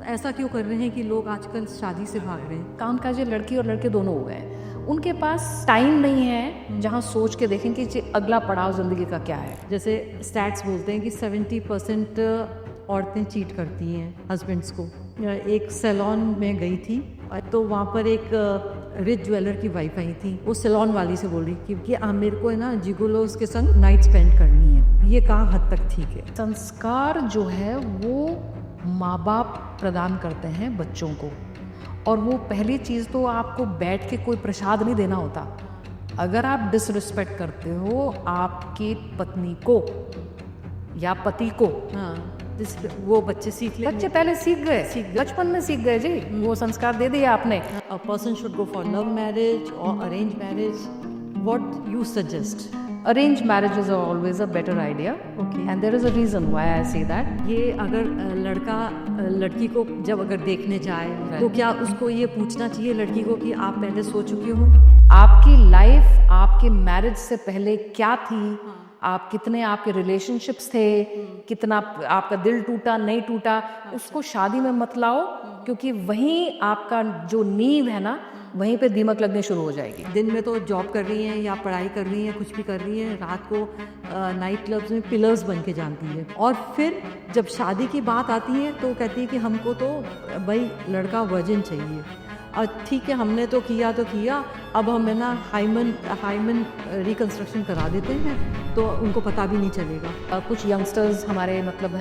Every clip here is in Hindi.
ऐसा क्यों कर रहे हैं कि लोग आजकल शादी से भाग रहे हैं? काम काज लड़की और लड़के दोनों हो गए हैं, उनके पास टाइम नहीं है जहाँ सोच के देखें कि अगला पड़ाव ज़िंदगी का क्या है। जैसे स्टैट्स बोलते हैं कि 70% औरतें चीट करती हैं हस्बैंड्स को। एक सैलून में गई थी तो वहाँ पर एक रिच ज्वेलर की वाइफ आई थी। वो सैलून वाली से बोल रही कि मेरे को है ना जिगोलोस के संग नाइट स्पेंड करनी है। ये कहाँ हद तक ठीक है? संस्कार जो है वो माँ बाप प्रदान करते हैं बच्चों को, और वो पहली चीज़ तो आपको बैठ के कोई प्रसाद नहीं देना होता। अगर आप डिसरिस्पेक्ट करते हो आपकी पत्नी को या पति को, वो बच्चे सीख ले। बच्चे पहले सीख गए, बचपन में सीख गए जी, वो संस्कार दे दिया आपने। A person should go for love marriage or arranged marriage. What you suggest? Arranged marriages are always a better idea. Okay. And there is a reason why I say that. ये अगर लड़का लड़की को जब अगर देखने जाए तो क्या उसको ये पूछना चाहिए लड़की को कि आप पहले सो चुकी हो? आपकी लाइफ आपके मैरिज से पहले क्या थी? आप कितने आपके रिलेशनशिप्स थे, कितना आपका दिल टूटा नहीं टूटा, उसको शादी में मत लाओ, क्योंकि वहीं आपका जो नींव है ना वहीं पे दीमक लगने शुरू हो जाएगी। दिन में तो जॉब कर रही हैं या पढ़ाई कर रही हैं, कुछ भी कर रही हैं, रात को नाइट क्लब्स में पिलर्स बन के जानती है, और फिर जब शादी की बात आती है तो कहती है कि हमको तो भाई लड़का वर्जिन चाहिए। और ठीक है, हमने तो किया, अब हम है ना हाइमन रिकंस्ट्रक्शन करा देते हैं तो उनको पता भी नहीं चलेगा। कुछ यंगस्टर्स हमारे मतलब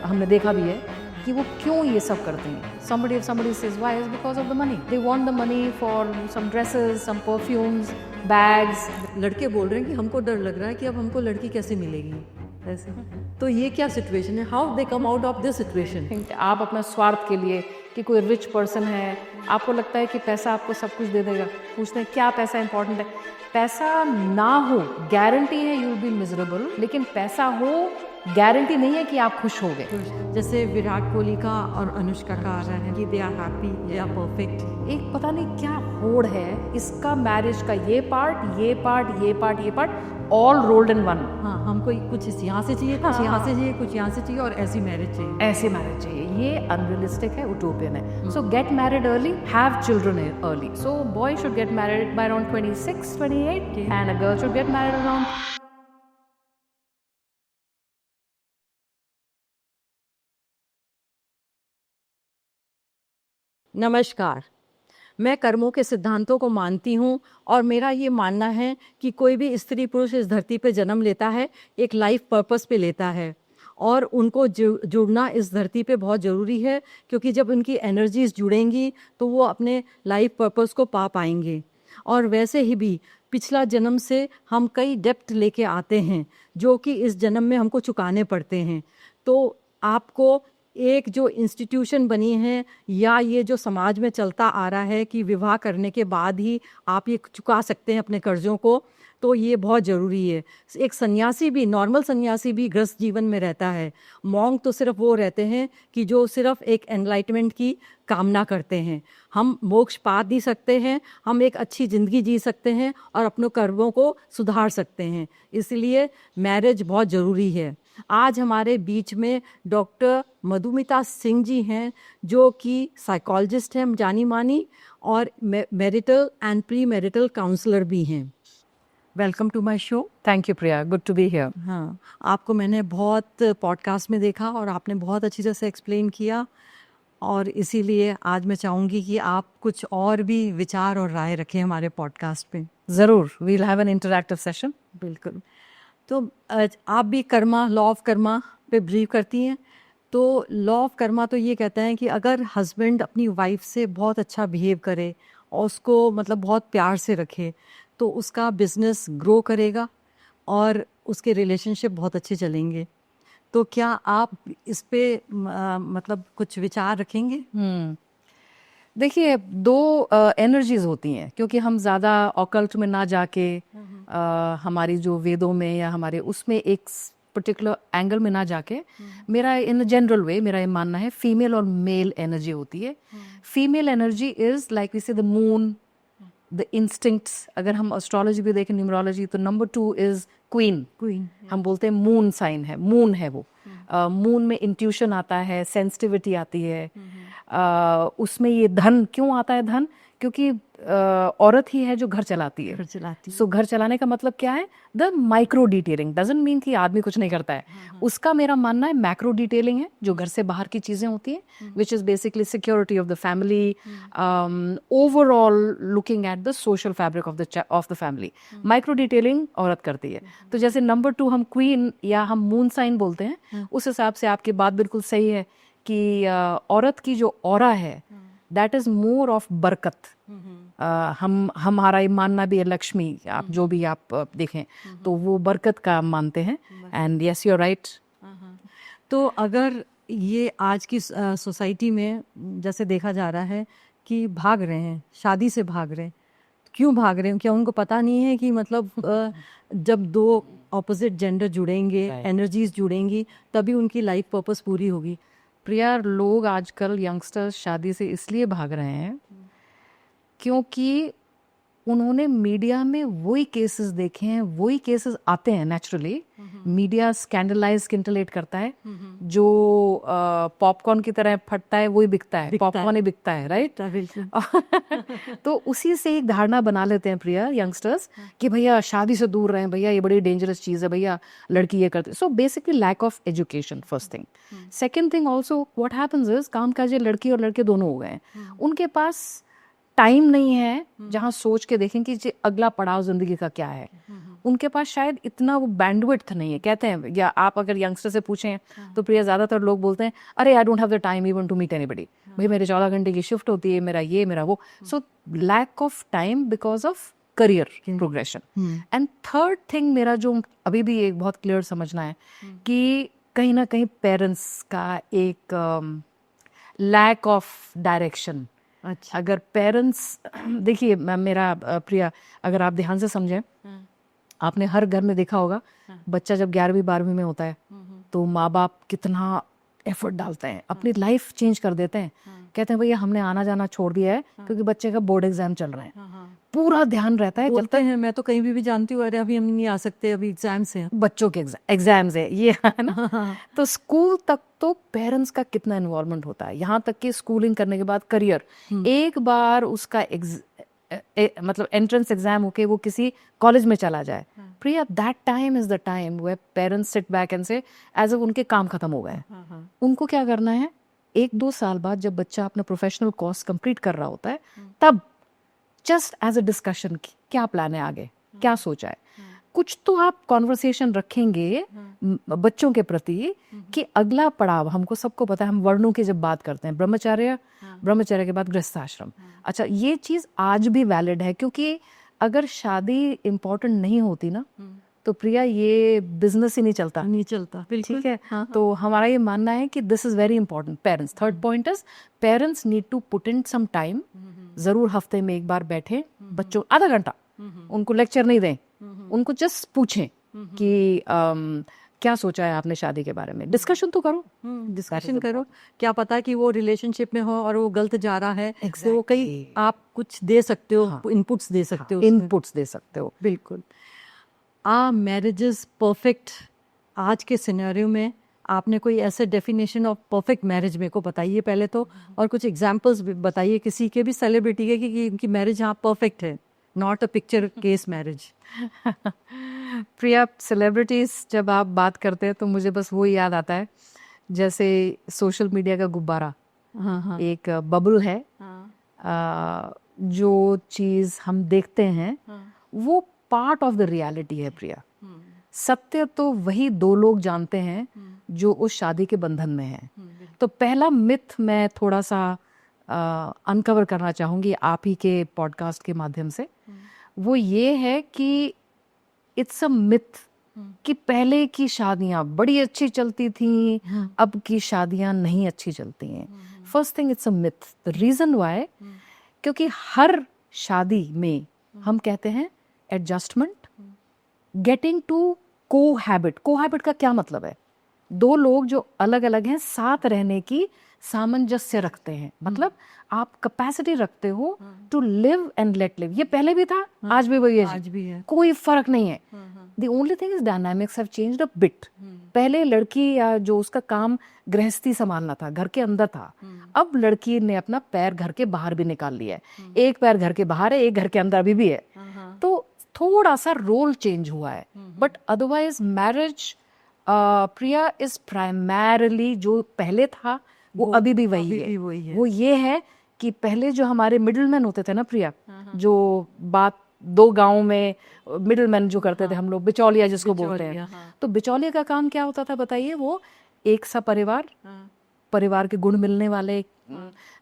हमने देखा भी है कि वो क्यों ये सब करते हैं। somebody says why is because of the money, they want the money for some dresses, some perfumes, bags. लड़के बोल रहे हैं कि हमको डर लग रहा है कि अब हमको लड़की कैसे मिलेगी ऐसे। तो ये क्या सिचुएशन है? How they come out of this situation? आप अपना स्वार्थ के लिए कि कोई रिच पर्सन है, आपको लगता है कि पैसा आपको सब कुछ दे देगा, पूछते हैं क्या पैसा इंपॉर्टेंट है? पैसा ना हो गारंटी है यू विल बी मिजरेबल, लेकिन पैसा हो गारंटी नहीं है कि आप खुश होगे। जैसे विराट कोहली का और अनुष्का का आ रहा है कि they are happy, they are perfect. एक पता नहीं क्या होड़ है इसका, मैरिज का ये part all rolled in one. हाँ, हमको कुछ यहाँ से चाहिए, कुछ यहाँ से चाहिए, कुछ यहाँ से चाहिए, और ऐसी मैरिज चाहिए। ये अनरियलिस्टिक है, उटोपियन है। सो get married early, have children early. So boy should get married by around 26, 28 and a girl should get married around. नमस्कार, मैं कर्मों के सिद्धांतों को मानती हूँ और मेरा ये मानना है कि कोई भी स्त्री पुरुष इस धरती पे जन्म लेता है एक लाइफ पर्पस पे लेता है, और उनको जुड़ना इस धरती पे बहुत ज़रूरी है, क्योंकि जब उनकी एनर्जीज जुड़ेंगी तो वो अपने लाइफ पर्पस को पा पाएंगे। और वैसे ही भी पिछला जन्म से हम कई डेप्थ लेके आते हैं जो कि इस जन्म में हमको चुकाने पड़ते हैं। तो आपको एक जो इंस्टीट्यूशन बनी है या ये जो समाज में चलता आ रहा है कि विवाह करने के बाद ही आप ये चुका सकते हैं अपने कर्ज़ों को, तो ये बहुत ज़रूरी है। एक सन्यासी भी, नॉर्मल सन्यासी भी गृहस्थ जीवन में रहता है। मॉन्क तो सिर्फ वो रहते हैं कि जो सिर्फ एक एनलाइटमेंट की कामना करते हैं। हम मोक्ष पा भी सकते हैं, हम एक अच्छी ज़िंदगी जी सकते हैं और अपने कर्मों को सुधार सकते हैं। इसलिए मैरिज बहुत ज़रूरी है। आज हमारे बीच में डॉक्टर मधुमिता सिंह जी हैं, जो कि साइकोलॉजिस्ट हैं जानी मानी, और marital and pre marital counsellor भी हैं। Welcome to my show. Thank you Priya, good to be here. हाँ, आपको मैंने बहुत पॉडकास्ट में देखा और आपने बहुत अच्छी तरह से एक्सप्लेन किया, और इसीलिए आज मैं चाहूँगी कि आप कुछ और भी विचार और राय रखें हमारे पॉडकास्ट पे। ज़रूर, we'll have an interactive session. बिल्कुल। तो आप भी कर्मा, लॉ ऑफ कर्मा पे बिलीव करती हैं। तो लॉ ऑफ कर्मा तो ये कहता है कि अगर हस्बैंड अपनी वाइफ से बहुत अच्छा बिहेव करे और उसको मतलब बहुत प्यार से रखे तो उसका बिजनेस ग्रो करेगा और उसके रिलेशनशिप बहुत अच्छे चलेंगे। तो क्या आप इस पे मतलब कुछ विचार रखेंगे? देखिए, दो एनर्जीज होती हैं, क्योंकि हम ज़्यादा ऑकल्ट में ना जाके हमारी जो वेदों में या हमारे उसमें एक पर्टिकुलर एंगल में ना जाके, मेरा इन जनरल वे मेरा ये मानना है फीमेल और मेल एनर्जी होती है। Female energy is like we say the moon, the instincts. अगर हम एस्ट्रोलॉजी भी देखें, न्यूमरोलॉजी, तो नंबर 2 इज क्वीन। हम बोलते हैं मून साइन है, मून है वो। मून में इंट्यूशन आता है, सेंसिटिविटी आती है। उसमें ये धन क्यों आता है? धन क्योंकि औरत ही है जो घर चलाती है। घर चलाती सो घर चलाने का मतलब क्या है? The micro detailing doesn't mean कि आदमी कुछ नहीं करता है। उसका मेरा मानना है मैक्रो डिटेलिंग है, जो घर से बाहर की चीजें होती हैं, which is basically security of the family, overall looking at the social fabric of the family. Micro detailing औरत करती है। तो जैसे नंबर 2 हम क्वीन या हम मून साइन बोलते हैं, उस हिसाब से आपकी बात बिल्कुल सही है कि औरत की जो ऑरा है दैट इज मोर ऑफ बरकत। हमारा ये मानना भी है, लक्ष्मी आप जो भी आप देखें तो वो बरकत का मानते हैं। And yes you are right. तो अगर ये आज की सोसाइटी में जैसे देखा जा रहा है कि भाग रहे हैं, शादी से भाग रहे हैं, क्यों भाग रहे हैं? क्या उनको पता नहीं है कि मतलब जब दो ऑपोजिट जेंडर जुड़ेंगे, एनर्जीज जुड़ेंगी, तभी उनकी लाइफ पर्पस पूरी होगी? प्रिया, लोग आजकल यंगस्टर्स शादी से इसलिए भाग रहे हैं क्योंकि उन्होंने मीडिया में वही केसेस देखे हैं, वही केसेस आते हैं नेचुरली। मीडिया स्कैंडलाइज स्किंटलेट करता है, जो पॉपकॉर्न की तरह फटता है वही बिकता है, पॉपकॉर्न ही बिकता है, राइट? तो उसी से एक धारणा बना लेते हैं प्रिया यंगस्टर्स कि भैया शादी से दूर रहें, भैया ये बड़ी डेंजरस चीज है, भैया लड़की ये करते। So basically lack of education, first thing. Second thing also what happens is, काम काज लड़की और लड़के दोनों हो गए हैं, उनके पास टाइम नहीं है जहां सोच के देखें कि अगला पड़ाव जिंदगी का क्या है। उनके पास शायद इतना वो बैंडविड्थ नहीं है। कहते हैं, या आप अगर यंगस्टर से पूछें तो प्रिया ज्यादातर लोग बोलते हैं, अरे I don't have the time even to meet anybody, भाई मेरे 14 घंटे की शिफ्ट होती है, मेरा ये मेरा वो। So lack of time because of career progression. And third thing मेरा जो अभी भी एक बहुत क्लियर समझना है कि कहीं ना कहीं पेरेंट्स का एक लैक ऑफ डायरेक्शन। अच्छा, अगर पेरेंट्स देखिए मेरा प्रिया, अगर आप ध्यान से समझें, आपने हर घर में देखा होगा, बच्चा जब 11वीं 12वीं में होता है तो माँ बाप कितना एफर्ट डालते हैं, अपनी लाइफ चेंज कर देते हैं। कहते हैं भैया हमने आना जाना छोड़ दिया है क्योंकि बच्चे का बोर्ड एग्जाम चल रहे हैं, पूरा ध्यान रहता है। बोलते हैं, मैं तो कहीं भी जानती हूँ, अरे अभी हम नहीं आ सकते, अभी एग्जाम्स हैं, बच्चों के एग्जाम्स है, ये है ना। तो स्कूल तक तो पेरेंट्स का कितना इन्वॉल्वमेंट होता है, यहाँ तक कि स्कूलिंग करने के बाद करियर, एक बार उसका मतलब एंट्रेंस एग्जाम होके वो किसी कॉलेज में चला जाए, Priya that time is the time where parents sit back and say as if उनके काम खत्म हो गए। उनको क्या करना है, 1-2 साल बाद जब बच्चा अपना प्रोफेशनल कोर्स कंप्लीट कर रहा होता है, तब जस्ट एज अ डिस्कशन की क्या प्लान है आगे, क्या सोचा है, कुछ तो आप कॉन्वर्सेशन रखेंगे बच्चों के प्रति कि अगला पड़ाव, हमको सबको पता है, हम वर्णों की जब बात करते हैं, ब्रह्मचर्य के बाद गृहस्थाश्रम। अच्छा, ये चीज आज भी वैलिड है, क्योंकि अगर शादी इम्पोर्टेंट नहीं होती ना तो प्रिया ये बिजनेस ही नहीं चलता, बिल्कुल। ठीक है। तो हमारा ये मानना है कि this is very important. Parents, third point is parents need to put in some time, जरूर हफ्ते में एक बार बैठे, बच्चों आधा घंटा, उनको लेक्चर नहीं दें, उनको जस्ट पूछें कि क्या सोचा है आपने शादी के बारे में, डिस्कशन तो करो, डिस्कशन करो। क्या पता कि वो रिलेशनशिप में हो और वो गलत जा रहा है, तो कहीं आप कुछ दे सकते हो, इनपुट्स दे सकते हो। बिल्कुल। Are marriages perfect? आज के सिनेरियो में आपने कोई ऐसे डेफिनेशन ऑफ परफेक्ट मैरिज मेरे को बताइए पहले तो, और कुछ एग्जांपल्स भी बताइए किसी के भी, सेलिब्रिटी के, कि उनकी मैरिज यहाँ परफेक्ट है, not a picture case marriage. Priya, celebrities जब आप बात करते हैं तो मुझे बस वो याद आता है, जैसे सोशल मीडिया का गुब्बारा, एक बबल है, जो चीज हम देखते हैं वो पार्ट ऑफ द रियलिटी है प्रिया। सत्य तो वही 2 लोग जानते हैं जो उस शादी के बंधन में हैं। तो पहला मिथ मैं थोड़ा सा अनकवर करना चाहूंगी आप ही के पॉडकास्ट के माध्यम से, वो ये है कि इट्स अ मिथ कि पहले की शादियां बड़ी अच्छी चलती थी, अब की शादियां नहीं अच्छी चलती हैं। First thing, it's a myth. The reason why, क्योंकि हर शादी में हम कहते हैं adjustment, getting to cohabit. Cohabit का क्या मतलब है? 2 लोग जो अलग अलग हैं, साथ रहने की सामंजस्य रखते हैं, मतलब आप कैपेसिटी रखते हो to live and let live. ये पहले भी था, आज भी वही है, आज भी है। कोई फर्क नहीं है। The only thing is dynamics have changed a bit. पहले लड़की या जो उसका काम गृहस्थी संभालना था, घर के अंदर था, अब लड़की ने अपना पैर घर के बाहर भी निकाल लिया है। एक पैर घर के बाहर है, एक घर के अंदर अभी भी है। तो थोड़ा सा रोल चेंज हुआ है, but otherwise marriage Priya is primarily जो पहले था वो अभी भी वही है। वो ये है कि पहले जो हमारे मिडिलमैन होते थे ना प्रिया, जो बात दो गांव में मिडिलमैन जो करते थे, हम लोग बिचौलिया जिसको बोलते हैं, तो बिचौलिया का काम क्या होता था बताइए? वो एक सा परिवार के गुण मिलने वाले,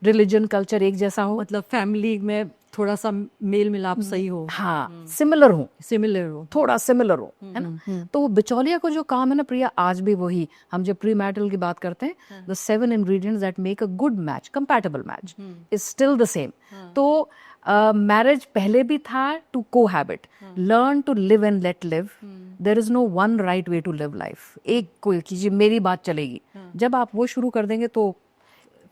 रिलीजन कल्चर एक जैसा हो, मतलब फैमिली में थोड़ा सा मेल मिलाप सही हो, हाँ सिमिलर हो, थोड़ा सिमिलर हो, है ना। तो वो बिचौलिया को जो काम है ना प्रिया, आज भी वही, हम जब प्री मैरिटल की बात करते हैं, the 7 ingredients that make a good match, compatible match, is still the same. तो मैरिज पहले भी था to cohabit, learn to live and let live. There is no one right way to live life. एक कोई कीजिए मेरी बात चलेगी, जब आप वो शुरू कर देंगे तो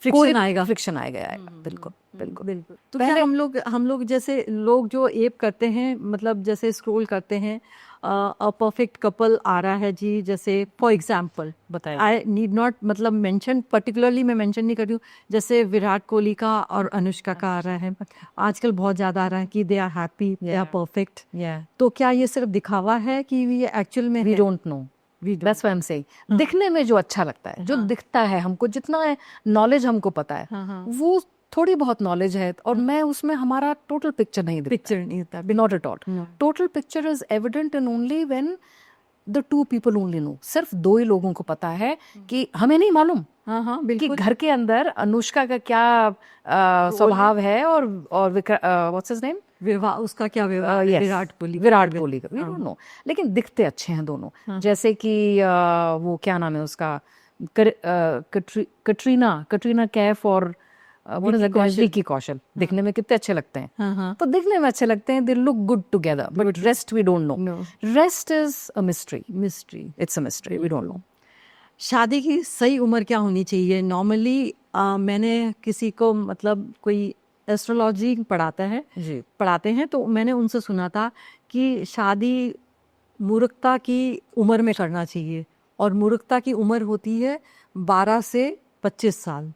फ्रिक्शन आएगा। बिल्कुल बिल्कुल बिल्कुल। तो क्या हम लोग जैसे लोग जो एप करते हैं, मतलब जैसे स्क्रॉल करते हैं, अ परफेक्ट कपल आ रहा है जी, जैसे फॉर एग्जाम्पल बताइए। आई नीड नॉट मतलब मेंशन पर्टिकुलरली, मैं मेंशन नहीं कर रही हूँ, जैसे विराट कोहली का और अनुष्का का आ रहा है आजकल, बहुत ज़्यादा आ रहा है कि they are happy, they are perfect. तो क्या ये सिर्फ दिखावा है कि ये एक्चुअल में? We don't know, that's why I am saying. दिखने में जो अच्छा लगता है, जो दिखता है हमको, जितना नॉलेज हमको पता है, वो थोड़ी बहुत नॉलेज है, और मैं उसमें हमारा टोटल पिक्चर नहीं दिखता, not at all. Total picture is evident and only when the 2 people only know. सिर्फ 2 ही लोगों को पता है, कि हमें नहीं मालूम कि घर के अंदर अनुष्का का क्या स्वभाव है, और व्हाट्स हिज नेम, उसका क्या व्यवहार, विराट कोहली का, वी डोंट नो। लेकिन दिखते अच्छे हैं दोनों। जैसे कि वो क्या नाम है उसका, कटरीना कैफ और विकी कौशल, दिखने में कितने अच्छे लगते हैं। तो दिखने में अच्छे लगते हैं, they look good together, but rest we don't know. Rest is a mystery, it's a mystery, we don't know. शादी की सही उम्र क्या होनी चाहिए नॉर्मली? मैंने किसी को, मतलब कोई एस्ट्रोलॉजी पढ़ाते हैं, तो मैंने उनसे सुना था कि शादी मूर्खता की उम्र में करना चाहिए, और मूर्खता की उम्र होती है 12 से 25 साल।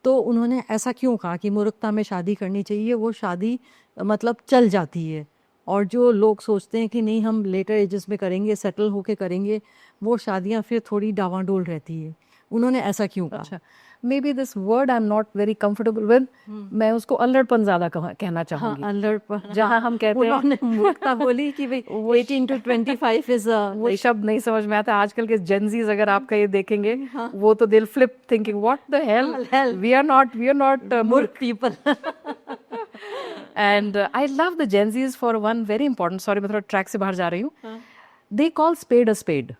तो उन्होंने ऐसा क्यों कहा कि मूर्खता में शादी करनी चाहिए? वो शादी मतलब चल जाती है, और जो लोग सोचते हैं कि नहीं हम लेटर एजेस में करेंगे, सेटल होके करेंगे, वो शादियां फिर थोड़ी डावाडोल रहती है। उन्होंने ऐसा क्यों कहा? अच्छा, may be this word I am not very comfortable with. मैं उसको अल्लड़पन ज्यादा कहना चाहूंगी। अल्लड़पन, जहाँ हम कहते हैं, उन्होंने मूर्खता बोली कि भाई 18 to 25 इज वो शब्द नहीं समझ में आता। आजकल के जेनजीज अगर आपका ये देखेंगे, वो तो they'll flip thinking what the hell, we are not मूर्ख people. And I love the gen Zs for one very important, sorry मैं थोड़ा ट्रैक से बाहर जा रही हूँ। They call spade a spade.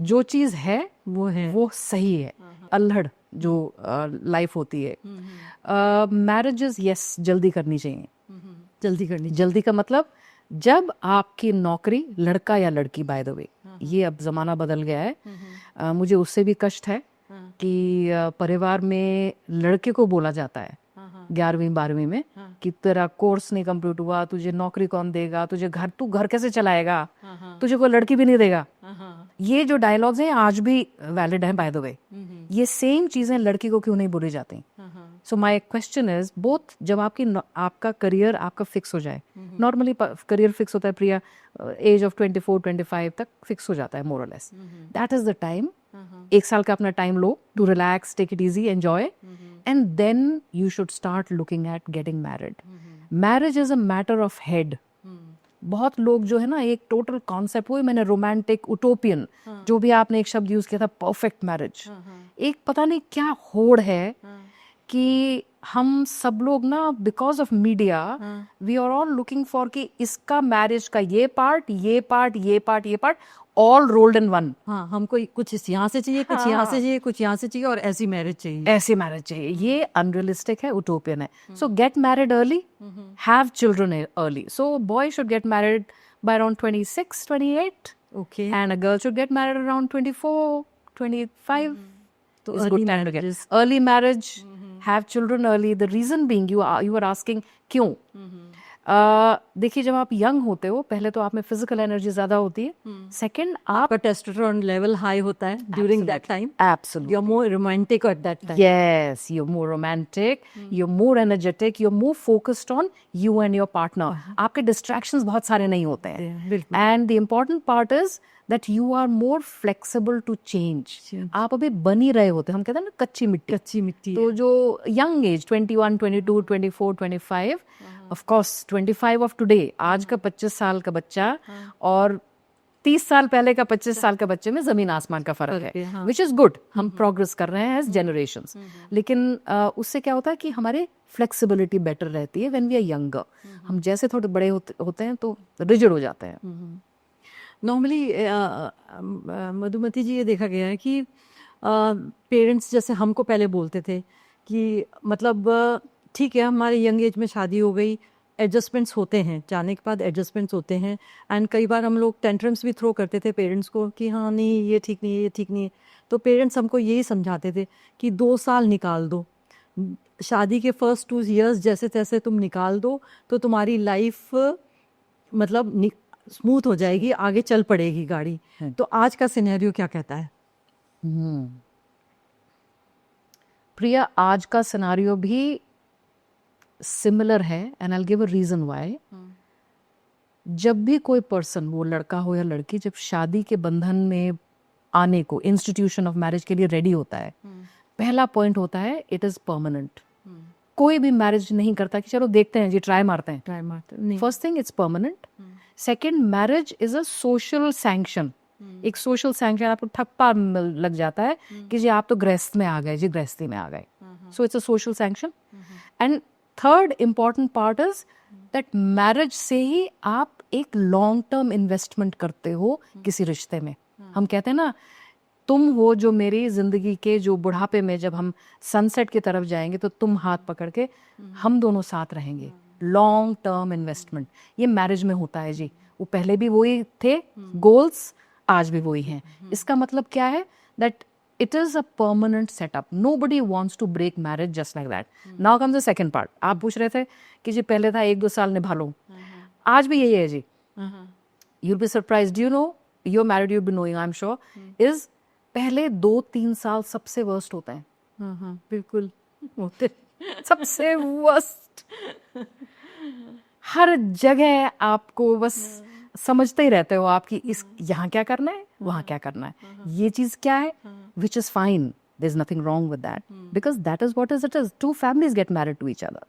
जो चीज है वो सही है। अल्हड़ जो लाइफ होती है, मैरिजेस यस जल्दी करनी चाहिए। जल्दी का मतलब, जब आपकी नौकरी, लड़का या लड़की बाय द वे, ये अब जमाना बदल गया है। मुझे उससे भी कष्ट है कि परिवार में लड़के को बोला जाता है 11वीं 12वीं में कि तेरा कोर्स नहीं कंप्लीट हुआ, तुझे नौकरी कौन देगा, तू घर कैसे चलाएगा, तुझे कोई लड़की भी नहीं देगा। ये जो डायलॉग्स हैं आज भी वैलिड हैं बाय द वे। ये सेम चीजें लड़की को क्यों नहीं बोली जाती? So my question is, both जब आपका करियर आपका फिक्स हो जाए, नॉर्मली करियर फिक्स होता है प्रिया एज ऑफ 24-25 तक फिक्स हो जाता है मोर और less. That is the time. 1 साल का अपना टाइम लो to relax, take it easy, enjoy, and then you should start looking at getting married. Marriage is a matter of head. बहुत लोग जो है ना, एक टोटल कॉन्सेप्ट, वो मैंने रोमांटिक, उटोपियन, जो भी आपने एक शब्द यूज किया था, परफेक्ट मैरिज, एक पता नहीं क्या होड़ है कि हम सब लोग ना, because of media, we are all looking for कि इसका मैरिज का ये part all rolled in one. हमको कुछ यहाँ से चाहिए, कुछ यहाँ से चाहिए, कुछ यहाँ से चाहिए, और ऐसी मैरिज चाहिए। ये अनरियलिस्टिक है, उटोपियन है। सो get married early, have children early. So boy should get married by around 26-28, okay, and a girl should get married around 24-25। तो is early good time to get. marriages. Early marriage, have children early. The reason being, you are asking क्यों? देखिए, जब आप यंग होते हो, पहले तो आप में फिजिकल एनर्जी ज्यादा होती है. सेकंड, आप आपका टेस्टोस्टेरोन लेवल हाई होता है during that time. absolutely, you are more romantic at that time. yes, you're more romantic, you're more energetic, you're more focused on you and your partner. आपके distractions बहुत सारे नहीं होते हैं. बिल्कुल. And the important part is that you are more flexible to change. आप अभी बन ही रहे होते हैं. हम कहते हैं ना कच्ची मिट्टी. कच्ची मिट्टी. तो जो young age 21, 22, 24, 25, of course 25 of today, आज का 25 साल का बच्चा और 30 साल पहले का 25 साल का बच्चे में जमीन आसमान का फर्क है. हाँ. Which is good. हम प्रोग्रेस कर रहे हैं एज जनरेशंस. लेकिन उससे क्या होता है कि हमारे फ्लेक्सिबिलिटी बेटर रहती है व्हेन वी आर यंगर. हम जैसे थोड़े बड़े होते हैं तो रिजिड हो जाते हैं. नॉर्मली मधुमती जी, ये देखा गया है कि पेरेंट्स जैसे हमको पहले बोलते थे कि मतलब ठीक है, हमारे यंग एज में शादी हो गई, एडजस्टमेंट्स होते हैं, जाने के बाद एडजस्टमेंट्स होते हैं. एंड कई बार हम लोग टेंट्रम्स भी थ्रो करते थे पेरेंट्स को कि हाँ नहीं ये ठीक नहीं है, ये ठीक नहीं है. तो पेरेंट्स हमको यही समझाते थे कि 2 साल निकाल दो, शादी के फर्स्ट 2 years जैसे तैसे तुम निकाल दो तो तुम्हारी लाइफ मतलब स्मूथ हो जाएगी, आगे चल पड़ेगी गाड़ी. तो आज का सिनेरियो क्या कहता है? प्रिया, आज का सिनारियो भी सिमिलर है and I will give a reason why. जब भी कोई पर्सन, वो लड़का हो या लड़की, जब शादी के बंधन में आने को, इंस्टीट्यूशन ऑफ मैरिज के लिए रेडी होता है, पहला पॉइंट होता है इट इज परमानेंट. कोई भी मैरिज नहीं करता कि चलो देखते हैं जी, ट्राई मारते हैं. First thing, it's permanent. Second, marriage is a social sanction. एक सोशल सैंक्शन आपको ठप्पा लग जाता है कि जी आप तो गृहस्थ में आ गए, जी गृहस्थी में आ गए. So it's a social sanction. And third important part is that marriage से ही आप एक लॉन्ग टर्म इन्वेस्टमेंट करते हो किसी रिश्ते में. हम कहते हैं ना, तुम हो जो मेरी जिंदगी के जो बुढ़ापे में जब हम सनसेट की तरफ जाएंगे तो तुम हाथ पकड़ के हम दोनों साथ रहेंगे. लॉन्ग टर्म इन्वेस्टमेंट, ये मैरिज में होता है जी. वो पहले भी वही थे गोल्स, आज भी वही हैं. इसका मतलब क्या है? That it is a permanent setup. Nobody wants to break marriage just like that. Now comes the second part. आप पूछ रहे थे कि जी पहले था 1-2 साल निभा लो. आज भी यही है जी. You'll be surprised. You know, you're married, you'll be knowing, I'm sure, is पहले 2-3 साल सबसे worst होते हैं. बिल्कुल होते. सबसे worst. हर जगह आपको बस समझते ही रहते हो आप कि इस यहाँ क्या करना है, वहाँ क्या करना है, ये चीज क्या है, which is fine. There's nothing wrong with that because that is what it is. 2 families get married to each other.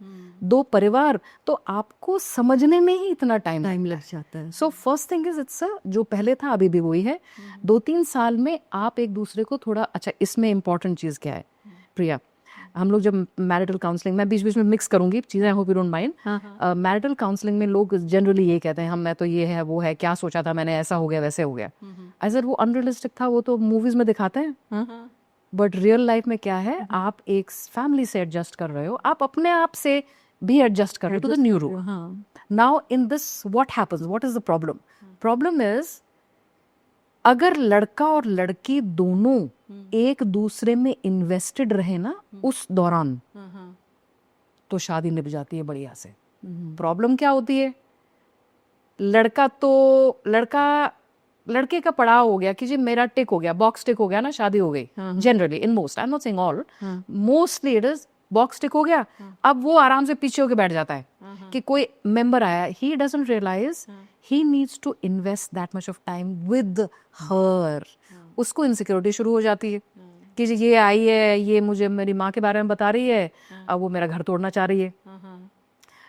2 परिवार, तो आपको समझने में ही इतना टाइम लग जाता है. So first thing is it's a, जो पहले था अभी भी वही है. 2-3 साल में आप एक दूसरे को थोड़ा, अच्छा इसमें इम्पोर्टेंट चीज क्या है प्रिया, हम लोग जब मैरिटल काउंसलिंग, मैं बीच बीच में मिक्स करूंगी चीजें, I hope you don't mind. Marital counselling में लोग जनरली ये कहते हैं, हम मैं तो ये है वो है, क्या सोचा था मैंने, ऐसा हो गया वैसे हो गया. अगर वो अनरियलिस्टिक था, वो तो मूवीज में दिखाते हैं. बट रियल लाइफ में क्या है, आप एक फैमिली से एडजस्ट कर रहे हो, आप अपने आप से भी एडजस्ट कर रहे हो to the new rule. Now in this what happens, what is the problem? Problem is अगर लड़का और लड़की दोनों एक दूसरे में इन्वेस्टेड रहे ना उस दौरान, तो शादी निभ जाती है बढ़िया से. प्रॉब्लम क्या होती है? लड़के का पड़ाव हो गया कि जी मेरा टिक हो गया, बॉक्स टिक हो गया ना, शादी हो गई. Generally in most, I am not saying all, mostly it is box tick हो गया. अब वो आराम से पीछे होके बैठ जाता है कि कोई मेंबर आया, he doesn't realise he needs to invest that much of time with her. उसको इनसिक्योरिटी शुरू हो जाती है कि जी ये आई है, ये मुझे मेरी माँ के बारे में बता रही है, अब वो मेरा घर तोड़ना चाह रही है.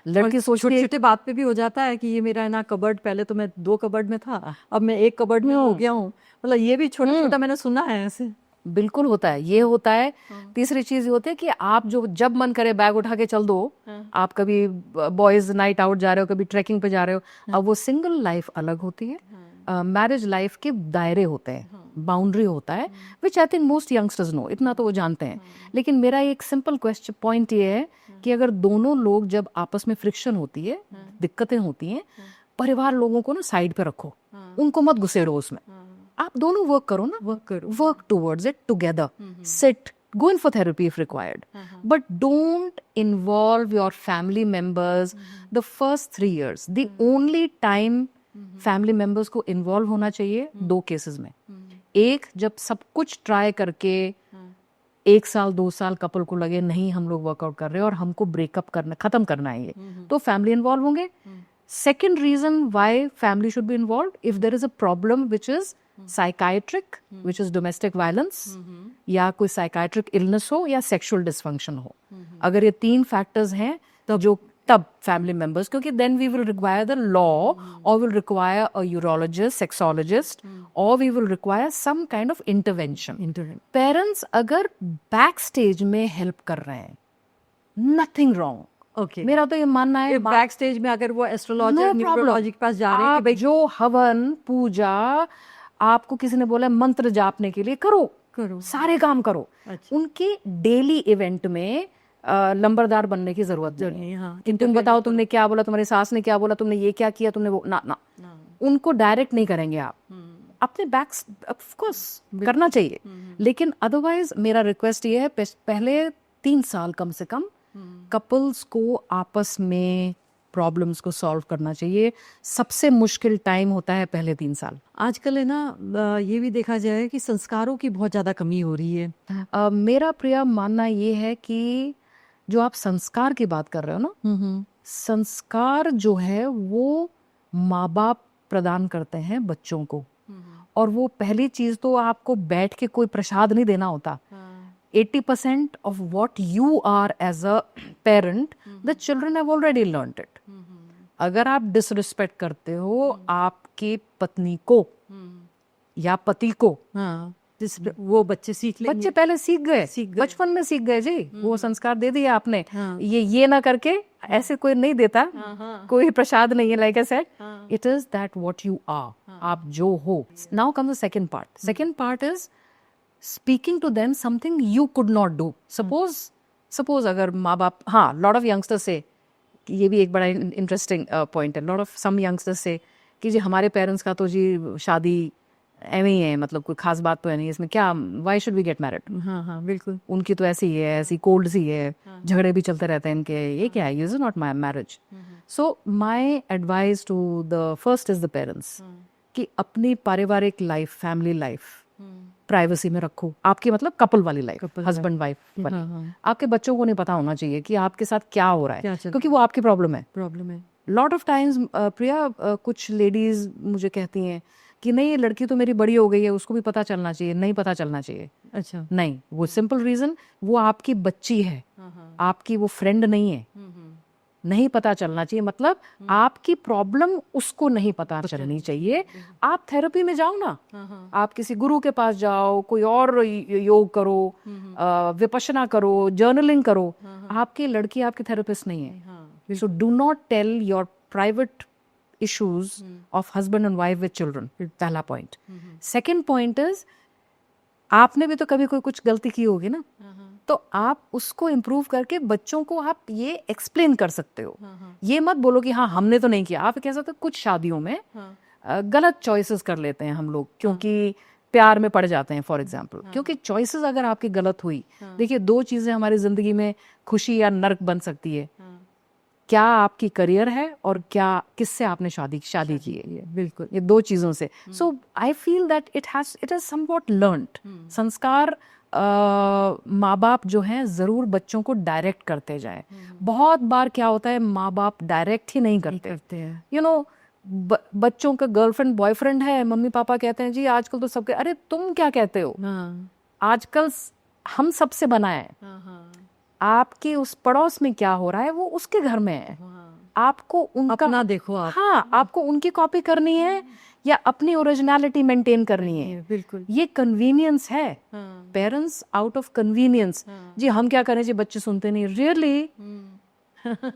लड़की सोचती छोटे बात पे भी हो जाता है कि ये मेरा ना कबर्ड, पहले तो मैं 2 कबर्ड में था, अब मैं 1 कबर्ड में हो गया हूँ. मतलब ये भी छोटा छोटा मैंने सुना है ऐसे. बिल्कुल होता है, ये होता है. तीसरी चीज ये होती है कि आप जो जब मन करे बैग उठा के चल दो. आप कभी बॉयज नाइट आउट जा रहे हो, कभी ट्रैकिंग पे जा रहे हो. अब वो सिंगल लाइफ अलग होती है, मैरिज लाइफ के दायरे होते हैं, बाउंड्री होता है, which I think most youngsters no, इतना तो वो जानते हैं. लेकिन मेरा एक सिंपल क्वेश्चन पॉइंट ये है कि अगर दोनों लोग जब आपस में फ्रिक्शन होती है, दिक्कतें होती हैं, परिवार लोगों को ना साइड पे रखो, उनको मत घुसेड़ो उसमें. आप दोनों वर्क करो ना, work towards it together. Sit, go in for therapy if required. But don't involve your family members the first 3 years. The only time family members को involve होना चाहिए 2 cases में. एक, जब सब कुछ ट्राई करके 1 साल 2 साल कपल को लगे नहीं हम लोग वर्कआउट कर रहे हैं और हमको ब्रेकअप करना, खत्म करना है ये, तो फैमिली इन्वॉल्व होंगे. Second reason why family should be involved, if there is a problem which is psychiatric, which is domestic violence, या कोई psychiatric illness हो या sexual dysfunction हो. अगर ये 3 factors हैं तब family members, क्योंकि then we will require the law or will require a urologist, sexologist, or we will require some kind of intervention. Parents अगर backstage में help कर रहे हैं, nothing wrong. ओके, मेरा तो ये मानना है बैक स्टेज में अगर वो एस्ट्रोलॉजर न्यूमरोलॉजी के पास जा रहे हैं कि भाई जो हवन पूजा आपको किसी ने बोला मंत्र जापने के लिए करो सारे काम करो. अच्छा. उनके डेली इवेंट में लंबरदार बनने की जरूरत नहीं है. हाँ, कि तुम बताओ तुमने क्या बोला, तुम्हारी सास ने क्या बोला, तुमने ये क्या किया, तुमने वो ना उनको डायरेक्ट नहीं करेंगे आप. अपने बैक ऑफ कोर्स करना चाहिए, लेकिन अदरवाइज मेरा रिक्वेस्ट ये है पहले 3 साल कम से कम कपल्स को आपस में प्रॉब्लम्स को सॉल्व करना चाहिए. सबसे मुश्किल टाइम होता है पहले 3 साल. आजकल है ना, ये भी देखा जाए कि संस्कारों की बहुत ज़्यादा कमी हो रही है. मेरा प्रिया मानना ये है कि जो आप संस्कार की बात कर रहे हो ना, संस्कार जो है वो माँ बाप प्रदान करते हैं बच्चों को. और वो पहली चीज तो आपको बैठ के कोई प्रसाद नहीं देना होता. 80% of what you are as a parent, the children have already learned it. अगर आप डिसरिस्पेक्ट करते हो आपकी पत्नी को या पति को, वो बच्चे सीख लेंगे. बच्चे पहले सीख गए, बचपन में सीख गए जी. वो संस्कार दे दिया आपने. ये ना करके ऐसे कोई नहीं देता, कोई प्रसाद नहीं है. Like I said, it is that what you are, आप जो हो. Now comes the second part. Second part is speaking to them something you could not do. Suppose अगर माँ बाप, हाँ, lot of youngsters say, ये भी एक बड़ा interesting point है. lot of some youngsters say कि जी हमारे पेरेंट्स का तो जी शादी ऐਵੇਂ ही है, मतलब कोई खास बात तो है नहीं इसमें, क्या why should we get married. हाँ, बिल्कुल. उनकी तो ऐसी है, ऐसी कोल्ड सी है, झगड़े भी चलते रहते हैं इनके, ये क्या है, this is not my marriage. So my advice to the first is the parents कि अपनी पारिवारिक लाइफ, फैमिली लाइफ प्राइवेसी में रखो. आपकी मतलब कपल वाली लाइफ, हस्बैंड वाइफ वाली. आपके बच्चों को नहीं पता होना चाहिए कि आपके साथ क्या हो रहा है, क्योंकि वो आपकी प्रॉब्लम है. लॉट ऑफ टाइम्स प्रिया, कुछ लेडीज मुझे कहती हैं कि नहीं, ये लड़की तो मेरी बड़ी हो गई है, उसको भी पता चलना चाहिए. नहीं पता चलना चाहिए. अच्छा. नहीं, वो सिंपल रीजन, वो आपकी बच्ची है, आपकी वो फ्रेंड नहीं है. नहीं पता चलना चाहिए मतलब आपकी प्रॉब्लम उसको नहीं पता चलनी चाहिए. आप थेरेपी में जाओ ना, आप किसी गुरु के पास जाओ, कोई और योग करो, विपश्यना करो, जर्नलिंग करो. आपकी लड़की आपकी थेरेपिस्ट नहीं है. So do not tell your private issues of husband and wife with children. पहला पॉइंट. सेकेंड पॉइंट इज, आपने भी तो कभी कोई कुछ गलती की होगी ना, तो आप उसको इम्प्रूव करके बच्चों को आप ये एक्सप्लेन कर सकते हो. ये मत बोलो कि हाँ हमने तो नहीं किया. आप कह सकते हो कुछ शादियों में गलत चॉइसेस कर लेते हैं हम लोग, क्योंकि प्यार में पड़ जाते हैं फॉर एग्जाम्पल. क्योंकि चॉइसेस अगर आपकी गलत हुई, देखिए 2 चीजें हमारी जिंदगी में खुशी या नर्क बन सकती है. क्या आपकी करियर है और क्या किससे आपने शादी की है. बिल्कुल, ये 2 चीजों से. So I feel that it is somewhat learned. संस्कार माँ बाप जो हैं जरूर बच्चों को डायरेक्ट करते जाएं. बहुत बार क्या होता है, माँ बाप डायरेक्ट ही नहीं करते हैं. यू नो, बच्चों का गर्लफ्रेंड बॉयफ्रेंड है, मम्मी पापा कहते हैं जी आजकल तो सबके, अरे तुम क्या कहते हो, आजकल हम सबसे बना है. आपके उस पड़ोस में क्या हो रहा है वो उसके घर में है. आपको उनका अपना देखो आप. हाँ, आपको उनकी कॉपी करनी है या अपनी ओरिजिनलिटी मेंटेन करनी है. बिल्कुल, ये कन्वीनियंस है. पेरेंट्स आउट ऑफ कन्वीनियंस, जी हम क्या करें जी, बच्चे सुनते नहीं. रियली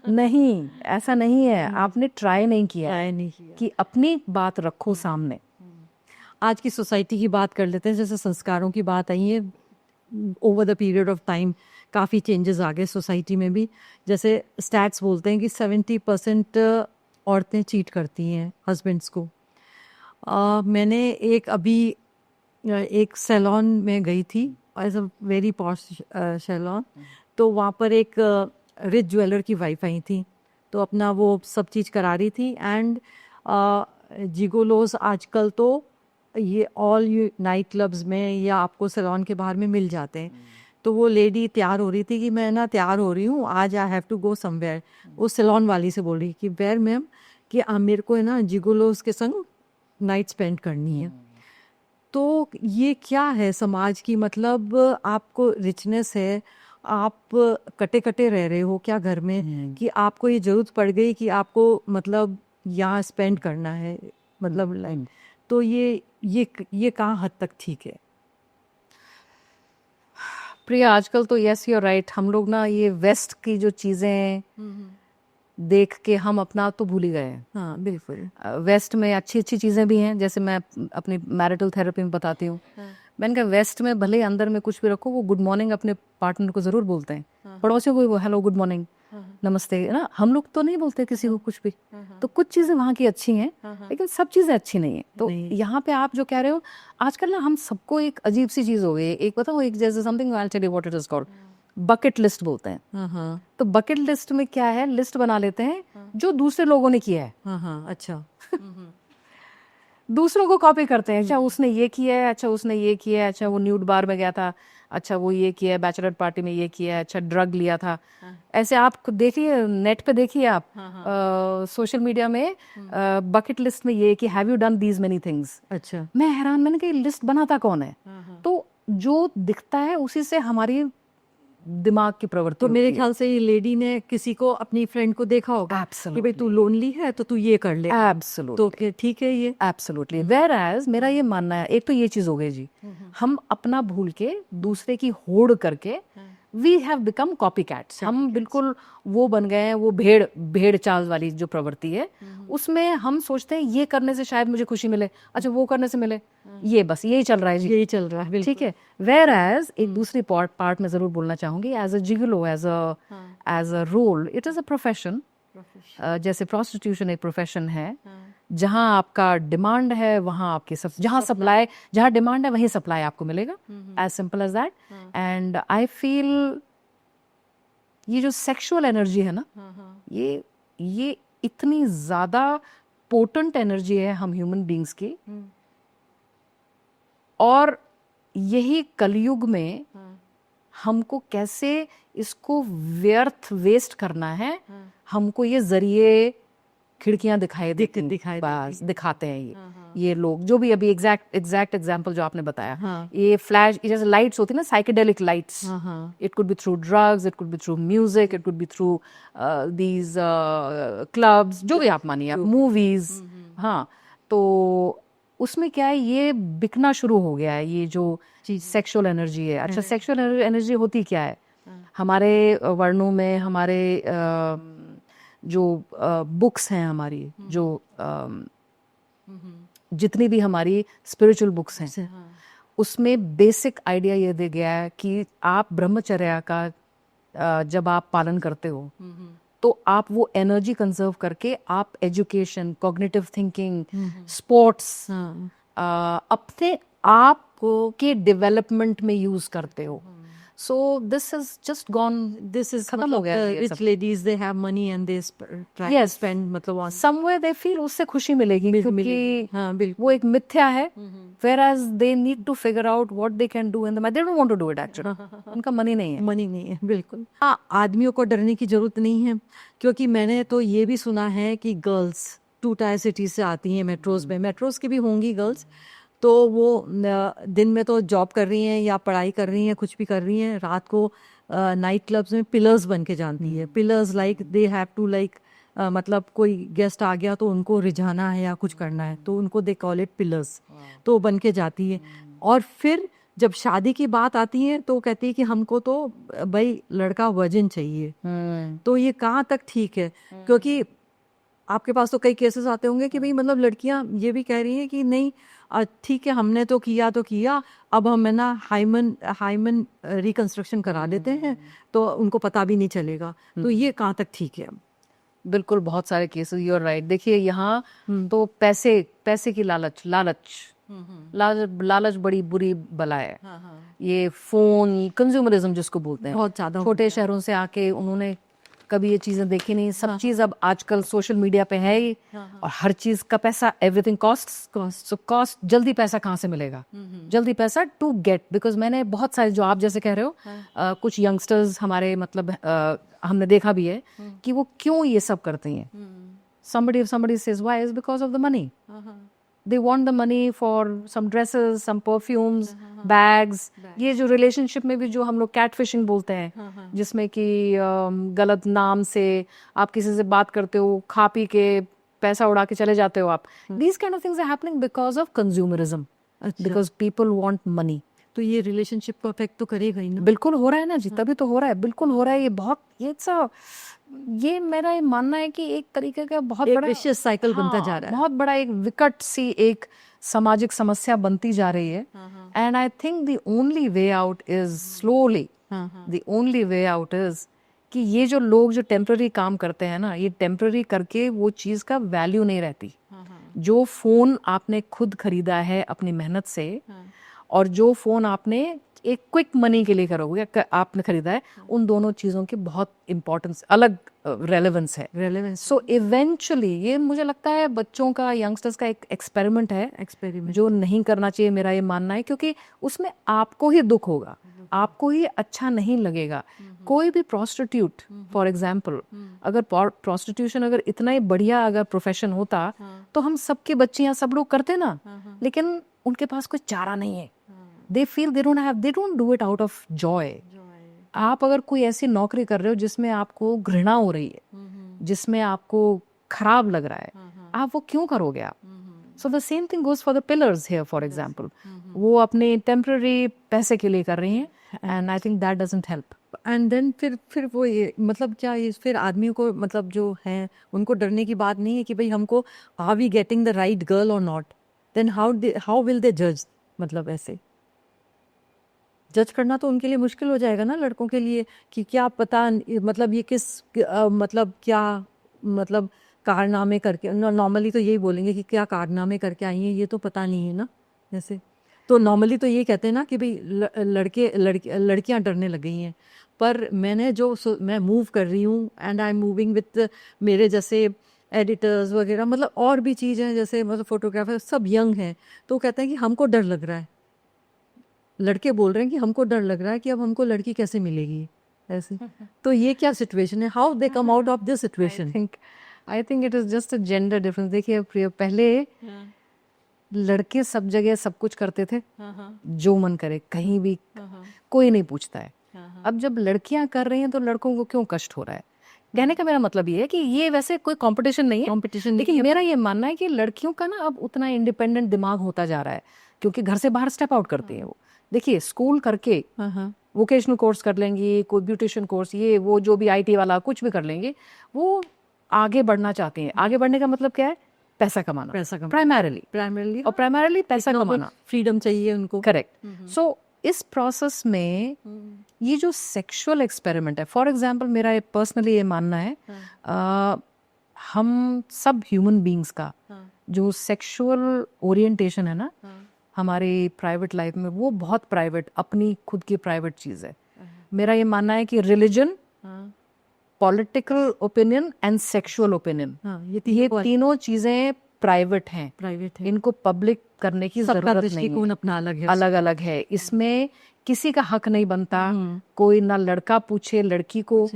नहीं, ऐसा नहीं है. आपने ट्राई नहीं किया कि अपनी बात रखो सामने. आज की सोसाइटी की बात कर लेते हैं. जैसे संस्कारों की बात आई है, over the period of time काफ़ी चेंजेस आ गए सोसाइटी में भी. जैसे स्टैट्स बोलते हैं कि 70% औरतें चीट करती हैं हस्बैंड्स को. मैंने एक सैलून में गई थी as a very posh salon, तो वहाँ पर एक रिच ज्वेलर की वाइफ आई थी, तो अपना वो सब चीज़ करा रही थी। एंड जिगोलोस आजकल तो ये ऑल नाइट क्लब्स में या आपको सैलून के बाहर में मिल जाते हैं। तो वो लेडी तैयार हो रही थी कि मैं ना तैयार हो रही हूँ, आज I have to go somewhere. वो सैलून वाली से बोल रही कि वेयर मैम, कि मेरे को है ना जिगोलोस के संग नाइट स्पेंड करनी है। तो ये क्या है समाज की, मतलब आपको रिचनेस है, आप कटे कटे रह रहे हो क्या घर में, कि आपको ये जरूरत पड़ गई कि आपको मतलब यहाँ स्पेंड करना है, मतलब लाइक, तो ये कहाँ हद तक ठीक है? प्रिया, आजकल तो यस यू आर राइट, हम लोग ना ये वेस्ट की जो चीज़ें देख के हम अपना तो भूल ही गए हैं। हाँ बिल्कुल। वेस्ट में अच्छी अच्छी चीज़ें भी हैं, जैसे मैं अपनी मैरिटल थेरेपी में बताती हूँ। मैंने कहा वेस्ट में भले ही अंदर में कुछ भी रखो, वो गुड मॉर्निंग अपने पार्टनर को ज़रूर बोलते हैं, पड़ोसियों को वो हेलो गुड मॉर्निंग नमस्ते ना, हम लोग तो नहीं बोलते किसी को कुछ भी। तो कुछ चीज़ें वहाँ की अच्छी हैं, लेकिन सब चीज़ें अच्छी नहीं है। तो यहाँ पे आप जो कह रहे हो, आजकल ना हम सबको एक अजीब सी चीज़ हो गई है। एक बताओ, एक जैसे something I will tell you what it is called, bucket list बोलते हैं। तो बकेट लिस्ट में क्या है, लिस्ट बना लेते हैं जो दूसरे लोगों ने किया है। हाँ अच्छा। दूसरों को कॉपी करते हैं, अच्छा उसने ये किया है, अच्छा उसने ये किया है, अच्छा वो न्यूड बार में गया था, अच्छा वो ये किया है, बैचलर पार्टी में ये किया है, अच्छा ड्रग लिया था। ऐसे आप खुद देखिए, नेट पे देखिए आप, सोशल मीडिया में बकेट लिस्ट में ये कि have you done these many things. अच्छा। मैं हैरान, मैंने कहा लिस्ट बनाता कौन है? तो जो दिखता है उसी से हमारी दिमाग की प्रवृत्ति तो मेरे होती है। ख्याल से ये लेडी ने किसी को, अपनी फ्रेंड को देखा होगा कि भाई तू लोनली है तो तू ये कर ले, एब्सोल्युटली, तो क्या ठीक है ये? एब्सोल्युटली। वेयर एज मेरा ये मानना है, एक तो ये चीज हो गई जी, हम अपना भूल के दूसरे की होड़ करके we have become copy cats. हम बिल्कुल वो बन गए हैं, वो भेड़ भेड़ चाल वाली जो प्रवृत्ति है, उसमें हम सोचते हैं ये करने से शायद मुझे खुशी मिले, अच्छा वो करने से मिले, ये बस यही चल रहा है जी, यही चल रहा है बिल्कुल। ठीक है। वेयर एज एक दूसरी पार्ट में जरूर बोलना चाहूंगी, as a gigolo, as a role, it is a profession. जैसे प्रोस्टिट्यूशन एक प्रोफेशन है, जहां आपका डिमांड है वहां आपके सब, जहां सप्लाई, जहां डिमांड है वहीं सप्लाई आपको मिलेगा, as simple as that. And I feel ये जो सेक्सुअल एनर्जी है ना, ये इतनी ज्यादा पोटेंट एनर्जी है हम ह्यूमन बींग्स की, और यही कलयुग में हमको कैसे इसको व्यर्थ वेस्ट करना है, हमको ये जरिए खिड़कियां दिखाते हैं ये लोग, जो भी अभी एग्जैक्ट एग्जांपल जो आपने बताया, ये फ्लैश, जैसे लाइट्स होती है ना, psychedelic lights, it could be through drugs, it could be through music, it could be through these clubs, जो भी आप मानिए, आप मूवीज। हाँ, तो उसमें क्या है, ये बिकना शुरू हो गया है, ये जो सेक्सुअल एनर्जी है। अच्छा, सेक्सुअल एनर्जी होती क्या है? हमारे वर्णों में, हमारे जो बुक्स हैं, हमारी जो जितनी भी हमारी स्पिरिचुअल बुक्स हैं, उसमें बेसिक आइडिया ये दे गया है कि आप ब्रह्मचर्या का जब आप पालन करते हो, तो आप वो एनर्जी कंजर्व करके आप एजुकेशन, कॉग्निटिव थिंकिंग, स्पोर्ट्स, अपने आप के डेवलपमेंट में यूज करते हो। So this has just gone, this is खत्म हो गया। rich ladies, they have money and they try to spend, मतलब on somewhere they feel उससे खुशी मिलेगी, क्योंकि हाँ बिल्कुल, वो एक मिथ्या है। Whereas they need to figure out what they can do in the, they don't want to do it actually, उनका मनी नहीं है, मनी नहीं है बिल्कुल। हाँ, आदमियों को डरने की जरूरत नहीं है, क्योंकि मैंने तो ये भी सुना है कि गर्ल्स 2 टायर सिटीज से आती हैं मेट्रोज में, मेट्रोज की भी होंगी गर्ल्स, तो वो दिन में तो जॉब कर रही हैं या पढ़ाई कर रही हैं, कुछ भी कर रही हैं, रात को नाइट क्लब्स में पिलर्स बन के जानती है। Pillars like they have to like, मतलब कोई गेस्ट आ गया तो उनको रिझाना है या कुछ करना है, तो उनको दे कॉल इट पिलर्स, तो बन के जाती है। और फिर जब शादी की बात आती है तो कहती है कि हमको तो भाई लड़का वर्जिन चाहिए। तो ये कहाँ तक ठीक है? क्योंकि आपके पास तो कई केसेस आते होंगे कि भाई मतलब लड़कियां ये भी कह रही हैं कि नहीं ठीक है, हमने तो किया, अब हम है ना हाइमन रिकंस्ट्रक्शन करा लेते हैं, तो उनको पता भी नहीं चलेगा। तो ये कहाँ तक ठीक है? बिल्कुल, बहुत सारे केसेस, यू आर राइट। देखिए यहाँ तो पैसे की लालच लालच बड़ी बुरी बला है। हाँ, हाँ। ये फोन कंज्यूमरिज्म जिसको बोलते हैं, बहुत ज्यादा छोटे शहरों से आके उन्होंने कभी ये चीजें देखी नहीं, सब चीज अब आजकल सोशल मीडिया पे है ही, और हर चीज का पैसा, एवरीथिंग कॉस्ट। सो कॉस्ट, जल्दी पैसा कहाँ से मिलेगा, जल्दी पैसा टू गेट, बिकॉज मैंने बहुत सारे, जो आप जैसे कह रहे हो, कुछ यंगस्टर्स हमारे, मतलब हमने देखा भी है कि वो क्यों ये सब करते हैं। somebody if somebody says why, is because of the money. They want the money for some dresses, some perfumes, bags. ये जो रिलेशनशिप में भी जो हम लोग कैटफिशिंग बोलते हैं, जिसमें कि गलत नाम से आप किसी से बात करते हो, खा पी के पैसा उड़ा के चले जाते हो आप, these kind of things are happening because of consumerism, because people want money. तो ये रिलेशनशिप को अफेक्ट तो करेगा ही ना। बिल्कुल हो रहा है ना जी, तभी तो हो रहा है, बिल्कुल हो रहा है। ये बहुत, ये मेरा ये मानना है कि एक तरीके का बहुत बड़ा विशियस साइकिल बनता जा रहा है, बहुत बड़ा एक विकट सी एक सामाजिक समस्या बनती जा रही है। And I think the only way out is slowly, the only way out is कि ये जो लोग जो टेम्पररी काम करते हैं ना, ये टेम्पररी करके वो चीज का वैल्यू नहीं रहती। जो फोन आपने खुद खरीदा है अपनी मेहनत से, और जो फोन आपने एक क्विक मनी के लिए करोगे आपने खरीदा है, उन दोनों चीज़ों की बहुत इम्पोर्टेंस, अलग रेलेवेंस है। सो इवेंचुअली ये मुझे लगता है बच्चों का, यंगस्टर्स का एक एक्सपेरिमेंट है, जो नहीं करना चाहिए, मेरा ये मानना है, क्योंकि उसमें आपको ही दुख होगा, आपको ही अच्छा नहीं लगेगा। कोई भी प्रोस्टिट्यूट फॉर एग्जाम्पल, अगर प्रोस्टिट्यूशन अगर इतना ही बढ़िया अगर प्रोफेशन होता तो हम सबकी बच्चियां सब लोग करते ना, लेकिन उनके पास कोई चारा नहीं है। They feel they don't do it out of joy. आप अगर कोई ऐसी नौकरी कर रहे हो जिसमें आपको घृणा हो रही है, जिसमें आपको खराब लग रहा है, आप वो क्यों करोगे आप? So the same thing goes for the pillars here, for example. वो अपने temporary पैसे के लिए कर रही हैं, and I think that doesn't help. And then फिर वो ये मतलब क्या, ये फिर आदमियों को, मतलब जो है उनको डरने की बात नहीं है कि भाई हमको, are we getting the right girl और not, then how will they जज? मतलब ऐसे जज करना तो उनके लिए मुश्किल हो जाएगा ना, लड़कों के लिए, कि क्या पता मतलब ये किस मतलब क्या, मतलब कारनामे करके, नॉर्मली तो यही बोलेंगे कि क्या कारनामे करके आई हैं, ये तो पता नहीं है ना। जैसे तो नॉर्मली तो ये कहते हैं ना कि भाई लड़कियां डरने लग गई हैं, पर मैंने मैं मूव कर रही हूँ, and I am moving with मेरे जैसे एडिटर्स वगैरह, मतलब और भी चीज़ें, जैसे मतलब फोटोग्राफर सब यंग हैं, तो कहते हैं कि हमको डर लग रहा है, लड़के बोल रहे हैं कि हमको डर लग रहा है कि अब हमको लड़की कैसे मिलेगी ऐसे। तो ये क्या सिचुएशन है? How they come out of this situation? I think it is just a gender difference. देखिए प्रिया, पहले लड़के सब जगह सब कुछ करते थे, जो मन करे कहीं भी, कोई नहीं पूछता है। अब जब लड़कियां कर रही हैं तो लड़कों को क्यों कष्ट हो रहा है? कहने का मेरा मतलब ये है कि ये वैसे कोई कंपटीशन नहीं है, कंपटीशन, लेकिन मेरा ये मानना है कि लड़कियों का ना अब उतना इंडिपेंडेंट दिमाग होता जा रहा है, क्योंकि घर से बाहर स्टेप आउट करती है वो। देखिए स्कूल करके वोकेशनल कोर्स कर लेंगी, कोई ब्यूटिशियन कोर्स, ये वो जो भी आईटी वाला कुछ भी कर लेंगे, वो आगे बढ़ना चाहते हैं। आगे बढ़ने का मतलब क्या है? पैसा कमाना, प्राइमरली और प्राइमरली पैसा कमाना, फ्रीडम चाहिए उनको। करेक्ट। सो इस प्रोसेस में ये जो सेक्सुअल एक्सपेरिमेंट है, फॉर एग्जांपल मेरा पर्सनली ये मानना है, हम सब ह्यूमन बीइंग्स का जो सेक्सुअल ओरिएंटेशन है ना हमारी प्राइवेट लाइफ में, वो बहुत प्राइवेट, अपनी खुद की प्राइवेट चीज है। मेरा ये मानना है कि religion, political opinion and sexual opinion, ये तीनों चीजें प्राइवेट हैं, इनको पब्लिक करने की जरूरत नहीं है। अपना अलग अलग है, इसमें किसी का हक नहीं बनता। कोई ना लड़का पूछे लड़की को,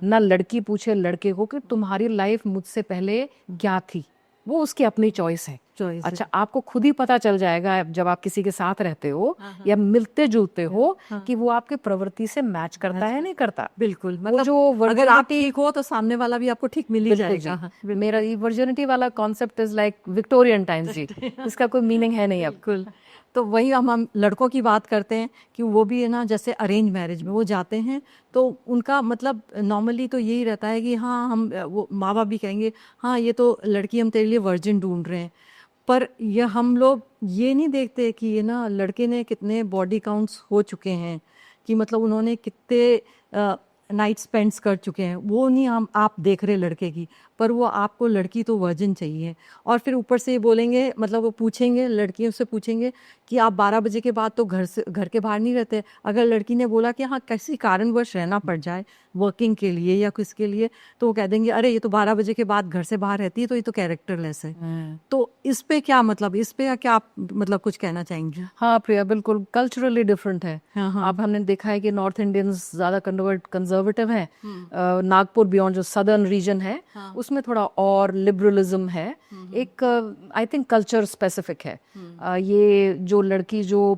ना लड़की पूछे लड़के को कि तुम्हारी लाइफ मुझसे पहले क्या थी, वो उसकी अपनी चॉइस है। अच्छा, आपको खुद ही पता चल जाएगा जब आप किसी के साथ रहते हो या मिलते जुलते हो कि वो आपके प्रवृत्ति से मैच करता है नहीं करता। बिल्कुल, मतलब जो अगर आप ठीक हो तो सामने वाला भी आपको ठीक मिल ही जाएगा। मेरा ये वर्जिनिटी वाला concept is like Victorian times जी, इसका कोई मीनिंग है नहीं अब। बिल्कुल। तो वही हम लड़कों की बात करते हैं कि वो भी है ना, जैसे अरेंज मैरिज में वो जाते हैं तो उनका मतलब नॉर्मली तो यही रहता है कि हाँ हम, वो माँ बाप भी कहेंगे हाँ ये तो लड़की हम तेरे लिए वर्जिन ढूंढ रहे हैं, पर ये हम लोग ये नहीं देखते कि ये ना लड़के ने कितने बॉडी काउंट्स हो चुके हैं, कि मतलब उन्होंने कितने नाइट स्पेंड्स कर चुके हैं, वो नहीं हम आप देख रहे लड़के की, पर वो आपको लड़की तो वर्जिन चाहिए। और फिर ऊपर से ये बोलेंगे, मतलब वो पूछेंगे, लड़कियों से पूछेंगे कि आप 12 बजे के बाद तो घर के बाहर नहीं रहते। अगर लड़की ने बोला कि हाँ किसी कारणवश रहना पड़ जाए वर्किंग के लिए या किसके लिए, तो वो कह देंगे अरे ये तो 12 बजे के बाद घर से बाहर रहती है, तो ये तो कैरेक्टरलेस है। तो इस पे क्या मतलब, इस पे क्या आप मतलब कुछ कहना चाहेंगे? हाँ प्रिया, बिल्कुल कल्चरली डिफरेंट है। हाँ, हाँ। अब हमने देखा है कि नॉर्थ इंडियंस ज्यादा कंजर्वेटिव हैं। नागपुर बियॉन्ड जो सदर्न रीजन है, उसमें थोड़ा और लिबरलिज्म है। एक आई थिंक कल्चर स्पेसिफिक है। ये जो लड़की जो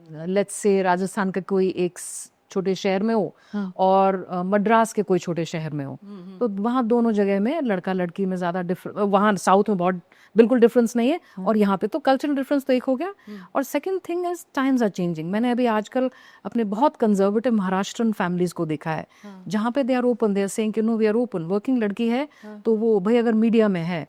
लेट्स से राजस्थान के कोई एक छोटे शहर में हो, और मद्रास के कोई छोटे शहर में हो, तो वहाँ दोनों जगह में लड़का लड़की में ज्यादा डिफरेंस, वहाँ साउथ में बहुत बिल्कुल डिफरेंस नहीं है, और यहाँ पे तो कल्चरल डिफरेंस तो एक हो गया। और second thing is times are changing. मैंने अभी आजकल अपने बहुत कंजर्वेटिव महाराष्ट्रन फैमिलीज को देखा है, जहाँ पे they are open, they are saying कि no we are open. Working लड़की है तो वो भाई अगर मीडिया में है,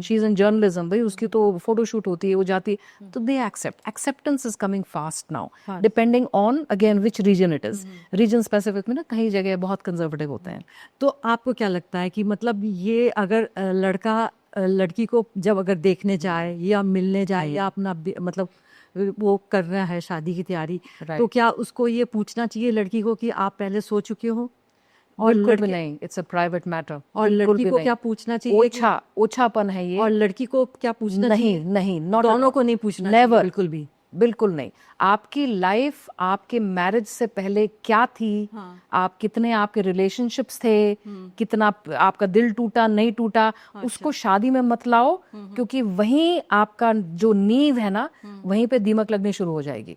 शी इज इन जर्नलिज्म, भाई उसकी तो फोटोशूट होती है, वो जाती, तो the acceptance is coming fast now, depending on again which region it is. Region specific में ना कई जगह बहुत कंजर्वेटिव होते हैं। तो आपको क्या लगता है कि मतलब ये अगर लड़का लड़की को जब अगर देखने जाए या मिलने जाए या अपना मतलब वो कर रहा है शादी की तैयारी, तो क्या उसको ये पूछना चाहिए लड़की को कि आप पहले सो चुके हो? और लड़की नहीं, इट्स अ प्राइवेट मैटर। और लड़की को क्या पूछना चाहिए? ओछापन है ये। और लड़की को क्या पूछना चाहिए? नहीं, नॉट दोनों को नहीं पूछना चाहिए, बिल्कुल भी, बिल्कुल नहीं। आपकी लाइफ आपके मैरिज से पहले क्या थी, आप कितने आपके रिलेशनशिप्स थे, कितना आपका दिल टूटा नहीं टूटा, उसको शादी में मत लाओ, क्योंकि वहीं आपका जो नींव है ना, वहीं पे दीमक लगनी शुरू हो जाएगी।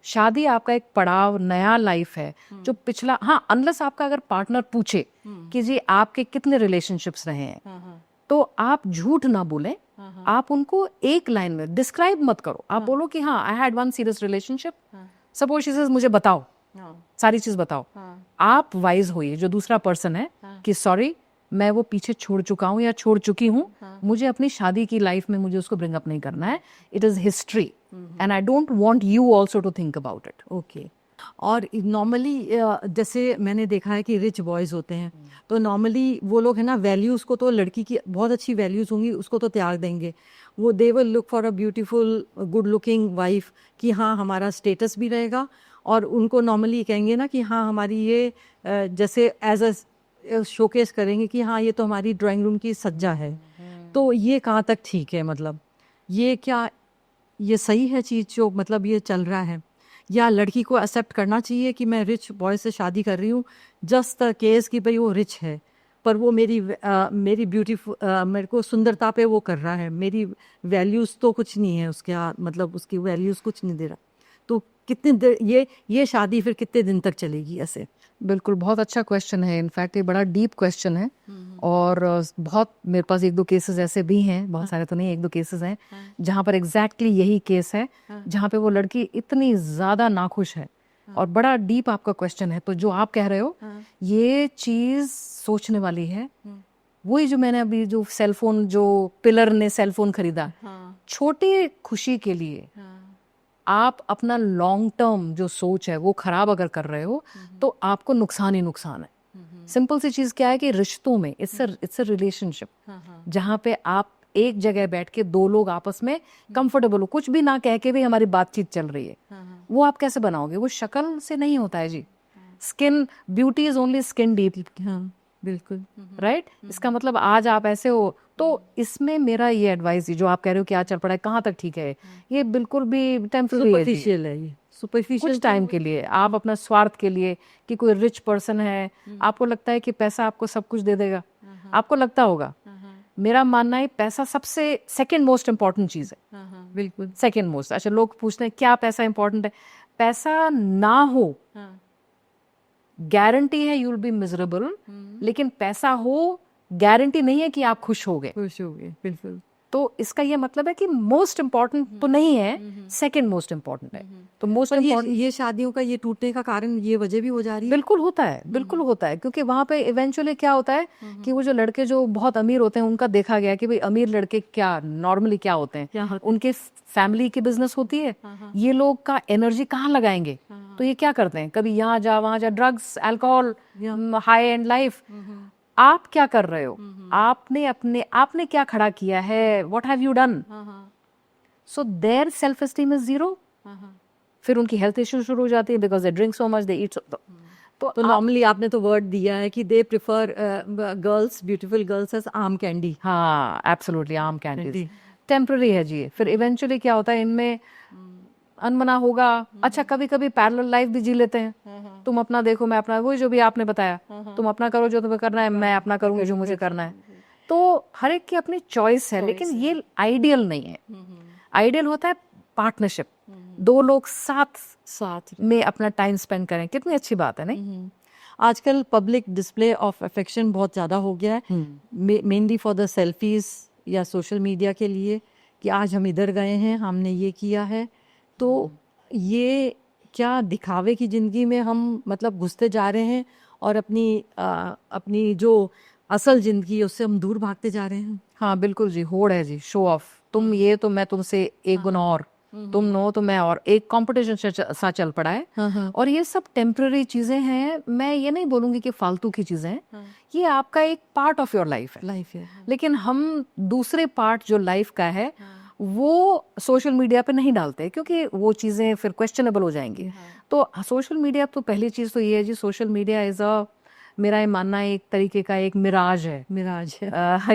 शादी आपका एक पड़ाव, नया लाइफ है जो पिछला, हाँ अनलेस आपका अगर पार्टनर पूछे कि जी आपके कितने रिलेशनशिप्स रहे हैं, तो आप झूठ ना बोलें। आप उनको एक लाइन में डिस्क्राइब मत करो। आप बोलो कि हाँ I had one serious relationship, suppose she says मुझे बताओ, सारी चीज बताओ। आप वाइज होइए जो दूसरा पर्सन है कि सॉरी मैं वो पीछे छोड़ चुका हूँ या छोड़ चुकी हूँ, मुझे अपनी शादी की लाइफ में मुझे उसको ब्रिंग अप नहीं करना है। It is history and I don't want you also to think about it. Okay. और नॉर्मली जैसे मैंने देखा है कि रिच बॉयज़ होते हैं, तो नॉर्मली वो लोग है ना, वैल्यूज़ को तो लड़की की बहुत अच्छी वैल्यूज़ होंगी उसको तो त्याग देंगे। वो they will look for a beautiful good looking wife कि हाँ हमारा स्टेटस भी रहेगा, और उनको नॉर्मली कहेंगे ना कि हाँ हमारी ये जैसे एज अ शोकेस करेंगे कि हाँ ये तो हमारी ड्राइंग रूम की सज्जा है। तो ये कहाँ तक ठीक है? मतलब ये क्या ये सही है चीज़ जो मतलब ये चल रहा है, या लड़की को एक्सेप्ट करना चाहिए कि मैं रिच बॉय से शादी कर रही हूँ जस्ट द केस कि भाई वो रिच है, पर वो मेरी ब्यूटीफुल मेरे को सुंदरता पे वो कर रहा है, मेरी वैल्यूज़ तो कुछ नहीं है उसके, मतलब उसकी वैल्यूज़ कुछ नहीं दे रहा। तो कितने देर ये शादी फिर कितने दिन तक चलेगी ऐसे? बिल्कुल, बहुत अच्छा क्वेश्चन है। इनफैक्ट ये बड़ा डीप क्वेश्चन है, और बहुत मेरे पास एक दो केसेस ऐसे भी हैं, बहुत सारे तो नहीं, एक दो केसेस हैं जहाँ पर एग्जैक्टली यही केस है, जहाँ पे वो लड़की इतनी ज्यादा नाखुश है। और बड़ा डीप आपका क्वेश्चन है। तो जो आप कह रहे हो ये चीज सोचने वाली है। वही जो मैंने अभी जो सेलफोन, जो पिलर ने सेलफोन खरीदा, छोटी खुशी के लिए आप अपना लॉन्ग टर्म जो सोच है वो खराब अगर कर रहे हो, तो आपको नुकसान ही नुकसान है। सिंपल सी चीज क्या है कि रिश्तों में इट्स अ रिलेशनशिप, जहाँ पे आप एक जगह बैठ के दो लोग आपस में कंफर्टेबल हो, कुछ भी ना कह के भी हमारी बातचीत चल रही है, वो आप कैसे बनाओगे? वो शक्ल से नहीं होता है जी। Skin beauty is only skin deep. हाँ बिल्कुल, राइट। इसका मतलब आज आप ऐसे हो, तो इसमें मेरा ये एडवाइस जो आप कह रहे हो कि आज चल पड़ा है, कहाँ तक ठीक है? ये बिल्कुल भी टेम्पररी सुपरफिशियल है, ये सुपरफिशियल कुछ टाइम के लिए, आप अपना स्वार्थ के लिए, कि कोई रिच पर्सन है, आपको लगता है कि पैसा आपको सब कुछ दे देगा, आपको लगता होगा। मेरा मानना है पैसा सबसे सेकंड मोस्ट इम्पॉर्टेंट चीज है। बिल्कुल सेकंड मोस्ट। अच्छा, लोग पूछते हैं क्या पैसा इंपॉर्टेंट है? पैसा ना हो गारंटी है यू विल बी मिजरेबल, लेकिन पैसा हो गारंटी नहीं है कि आप खुश हो गए। खुश हो गए, बिल्कुल। तो इसका ये मतलब है कि मोस्ट इम्पॉर्टेंट तो नहीं है, सेकंड मोस्ट इम्पॉर्टेंट है। तो मोस्ट पर इम्पॉर्टेंट ये शादियों का ये टूटने का कारण ये वजह भी हो जा रही है। बिल्कुल होता है, बिल्कुल होता है, क्योंकि वहां पे इवेंचुअली क्या होता है कि वो जो लड़के जो बहुत अमीर होते हैं उनका देखा गया कि भाई अमीर लड़के क्या नॉर्मली क्या होते क्या हैं, होते उनके फैमिली की बिजनेस होती है, ये लोग का एनर्जी कहाँ लगाएंगे, तो ये क्या करते हैं, कभी यहाँ जा वहां जा, drugs, alcohol, high and life. आप क्या कर रहे हो, आपने क्या खड़ा किया है, what have you done, so their self esteem is zero. फिर उनकी हेल्थ इश्यू शुरू हो जाती है because they drink so much, they eat तो नॉर्मली आपने तो वर्ड दिया है कि they prefer girls, beautiful girls as arm candy. हाँ एब्सोल्युटली, आर्म कैंडीज टेम्पररी है जी। फिर इवेंचुअली क्या होता है, इनमें अनमना होगा, अच्छा कभी कभी पैरेलल लाइफ भी जी लेते हैं, तुम अपना देखो मैं अपना, वही जो भी आपने बताया, तुम अपना करो जो तुम्हें करना है, मैं अपना करूंगी जो मुझे करना है। तो हर एक की अपनी चॉइस है, लेकिन ये आइडियल नहीं है। आइडियल होता है पार्टनरशिप, दो लोग साथ में अपना टाइम स्पेंड करें, कितनी अच्छी बात है नहीं। आजकल पब्लिक डिस्प्ले ऑफ अफेक्शन बहुत ज़्यादा हो गया है, मेनली फॉर द सेल्फीज या सोशल मीडिया के लिए, कि आज हम इधर गए हैं, हमने ये किया है। तो ये क्या दिखावे की ज़िंदगी में हम मतलब घुसते जा रहे हैं और अपनी जो असल ज़िंदगी है उससे हम दूर भागते जा रहे हैं। हाँ बिल्कुल जी, होड़ है जी, शो ऑफ, तुम ये तो मैं तुमसे एक गुना और, तुम नो तो मैं और, एक कंपटीशन सा चल पड़ा है। और ये सब टेम्पररी चीजें हैं, मैं ये नहीं बोलूंगी कि फालतू की चीजें हैं, ये आपका एक पार्ट ऑफ योर लाइफ है। लेकिन हम दूसरे पार्ट जो लाइफ का है वो सोशल मीडिया पे नहीं डालते, क्योंकि वो चीजें फिर क्वेश्चनेबल हो जाएंगी। तो सोशल मीडिया, तो पहली चीज तो ये है जी, सोशल मीडिया इज मेरा ये मानना है एक तरीके का एक मिराज है,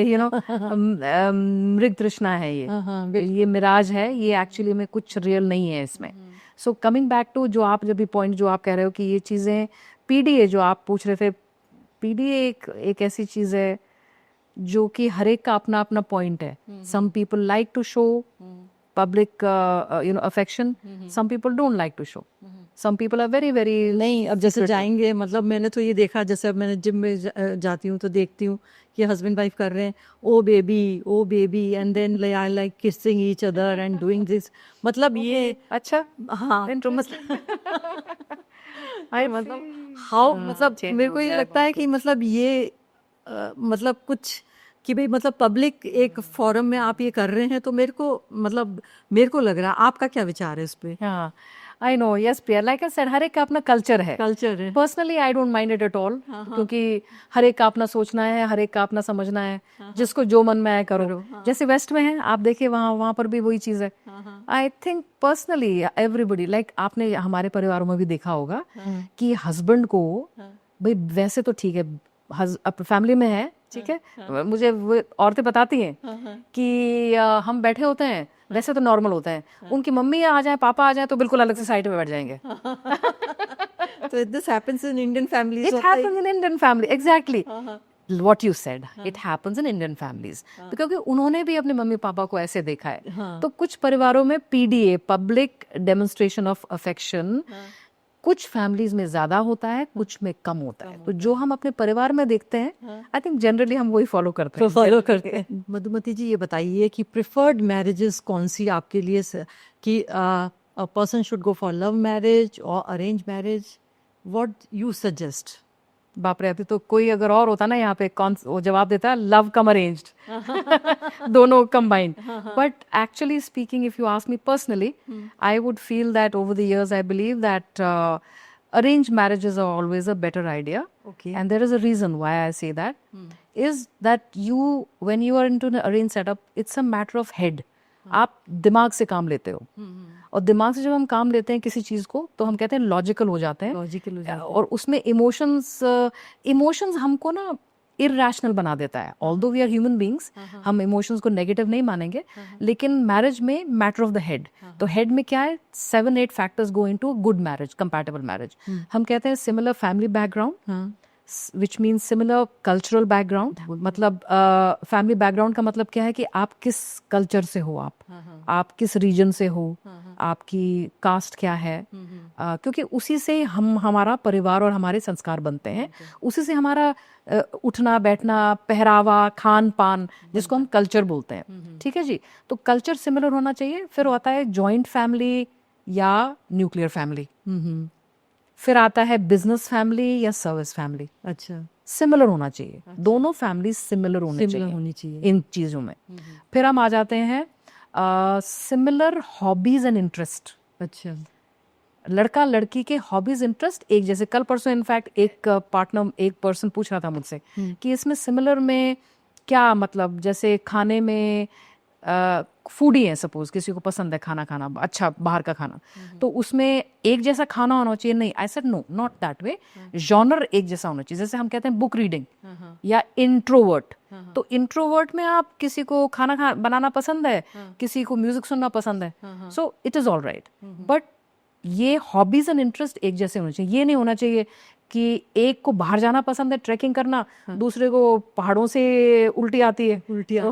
यू नो मृग तृष्णा है ये मिराज है, ये एक्चुअली में कुछ रियल नहीं है इसमें। सो कमिंग बैक टू जो आप जब भी पॉइंट जो आप कह रहे हो कि ये चीजें पीडीए जो आप पूछ रहे थे, पीडीए एक ऐसी चीज है जो कि हर एक का अपना अपना पॉइंट है। Some people like to show public affection, some people don't like to show, some people are very नहीं, अब जैसे जाएंगे, मतलब मैंने तो ये देखा, जैसे अब मैंने जिम में जाती हूँ तो देखती हूँ कि हस्बैंड वाइफ कर रहे हैं oh baby and then like kissing each other and doing this, मतलब ये अच्छा, हाँ तो मतलब हाउ, मतलब मेरे को ये लगता है कि मतलब ये मतलब कुछ कि भाई मतलब पब्लिक एक फोरम में आप ये कर रहे हैं, तो मेरे को लग रहा है, आपका क्या विचार है इस पे? हाँ I know, yes Priya, like I said, हर एक का अपना कल्चर है। Personally I don't mind it at all, क्योंकि हर एक का अपना सोचना है, हर एक का अपना समझना है, जिसको जो मन में आए करो। जैसे वेस्ट में है, आप देखिए वहाँ पर भी वही चीज है। I think personally everybody, like आपने हमारे परिवारों में भी देखा होगा कि हस्बैंड को, भाई वैसे तो ठीक है फैमिली में है, ठीक है, मुझे वो औरतें बताती हैं कि हम बैठे होते हैं, वैसे तो नॉर्मल होता है, उनकी मम्मी आ जाए, पापा आ जाए तो बिल्कुल अलग से साइड में बैठ जाएंगे। तो this happens in Indian families, it happens in Indian family, exactly what you said, it happens in Indian families, क्योंकि उन्होंने भी अपने मम्मी पापा को ऐसे देखा है। तो कुछ परिवारों में PDA, public demonstration of affection, कुछ फैमिलीज में ज्यादा होता है, कुछ में कम होता है। तो जो हम अपने परिवार में देखते हैं, आई थिंक जनरली हम वही फॉलो करते हैं। मधुमती जी, ये बताइए कि प्रिफर्ड मैरिजेस कौन सी आपके लिए, कि a person should go for love marriage और arrange marriage, what you suggest? बाप रे, अभी तो कोई अगर और होता ना यहाँ पे, कौन वो जवाब देता, लव कम अरेंज्ड, दोनों combined. But actually speaking, if you ask me personally, I would feel that over the years I believe that arranged marriages are always a better idea. Okay. And there is a reason why I say that. Is that when you are into an arranged setup, it's a matter of head. आप दिमाग से काम लेते हो, और दिमाग से जब हम काम लेते हैं किसी चीज को, तो हम कहते हैं लॉजिकल हो जाते हैं, और उसमें इमोशंस हमको ना इरैशनल बना देता है। Although we are human beings, हम इमोशंस को नेगेटिव नहीं मानेंगे, लेकिन मैरिज में मैटर ऑफ द हेड। तो हेड में क्या है, 7-8 factors go into good marriage, compatible marriage. हम कहते हैं similar family background, which means similar cultural background. मतलब फैमिली बैकग्राउंड का मतलब क्या है कि आप किस कल्चर से हो, आप किस रीजन से हो, आपकी कास्ट क्या है, क्योंकि उसी से हम हमारा परिवार और हमारे संस्कार बनते हैं, उसी से हमारा उठना बैठना, पहरावा, खान पान, जिसको हम कल्चर बोलते हैं। ठीक है जी, तो कल्चर सिमिलर होना चाहिए। फिर आता है जॉइंट फैमिली या न्यूक्लियर फैमिली, फिर आता है बिजनेस फैमिली या सर्विस फैमिली। अच्छा, सिमिलर होना चाहिए, दोनों फैमिली सिमिलर होनी चाहिए इन चीजों में। फिर हम आ जाते हैं सिमिलर हॉबीज एंड इंटरेस्ट। अच्छा, लड़का लड़की के हॉबीज इंटरेस्ट एक जैसे। कल परसों इनफैक्ट एक पर्सन पूछ रहा था मुझसे कि इसमें सिमिलर में क्या मतलब, जैसे खाने में फूडी है, सपोज किसी को पसंद है खाना खाना, अच्छा बाहर का खाना, तो उसमें एक जैसा खाना होना चाहिए? नहीं, I said no, not that way. Genre एक जैसा होना चाहिए। जैसे हम कहते हैं बुक रीडिंग या इंट्रोवर्ट, तो इंट्रोवर्ट में आप किसी को खाना बनाना पसंद है, किसी को म्यूजिक सुनना पसंद है, so it is all right. But ये हॉबीज एंड इंटरेस्ट एक जैसे होने चाहिए। ये नहीं होना चाहिए कि एक को बाहर जाना पसंद है, ट्रैकिंग करना, दूसरे को पहाड़ों से उल्टी आती है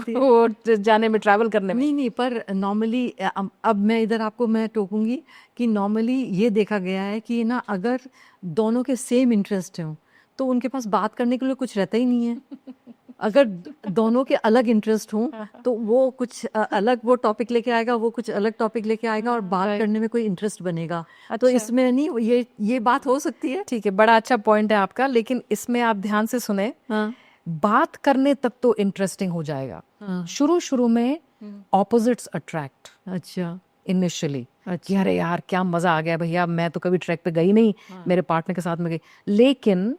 वो जाने में, ट्रैवल करने में। नहीं, पर नॉर्मली अब मैं इधर आपको मैं टोकूंगी कि नॉर्मली ये देखा गया है कि ना, अगर दोनों के सेम इंटरेस्ट हों तो उनके पास बात करने के लिए कुछ रहता ही नहीं है। अगर दोनों के अलग इंटरेस्ट हों तो वो कुछ अलग वो टॉपिक लेके आएगा, वो कुछ अलग टॉपिक लेके आएगा और बात करने में कोई इंटरेस्ट बनेगा। तो इसमें नहीं, ये बात हो सकती है। ठीक है, बड़ा अच्छा पॉइंट है आपका, लेकिन इसमें आप ध्यान से सुने। बात करने तक तो इंटरेस्टिंग हो जाएगा। शुरू में ऑपोजिट्स अट्रैक्ट। अच्छा, इनिशियली कि अरे यार क्या मजा आ गया भैया, मैं तो कभी ट्रैक पे गई नहीं, मेरे पार्टनर के साथ में गई। लेकिन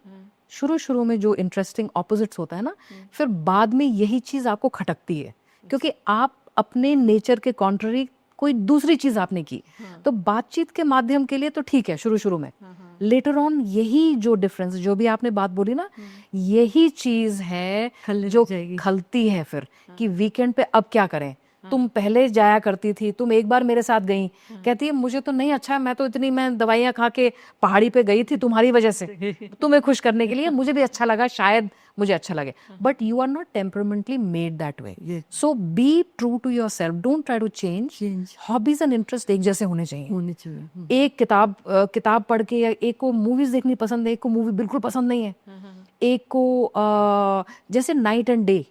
शुरू में जो इंटरेस्टिंग ऑपोजिट्स होता है ना, फिर बाद में यही चीज आपको खटकती है, क्योंकि आप अपने नेचर के कॉन्ट्ररी कोई दूसरी चीज आपने की। तो बातचीत के माध्यम के लिए तो ठीक है शुरू में, लेटर ऑन यही जो डिफरेंस, जो भी आपने बात बोली ना, यही चीज है जो खलती है फिर कि वीकेंड पे अब क्या करें। तुम पहले जाया करती थी, तुम एक बार मेरे साथ गई, कहती है मुझे तो नहीं अच्छा, मैं दवाइयाँ खा के पहाड़ी पे गई थी तुम्हारी वजह से, तुम्हें खुश करने के लिए, मुझे भी अच्छा लगा, शायद मुझे अच्छा लगे। But you are not temperamentally made that way. So be true to yourself, don't try to change. Hobbies and interest एक जैसे होने चाहिए। एक किताब पढ़ के, या एक को मूवीज देखनी पसंद है, एक को मूवी बिल्कुल पसंद नहीं है, एक को जैसे नाइट एंड डे,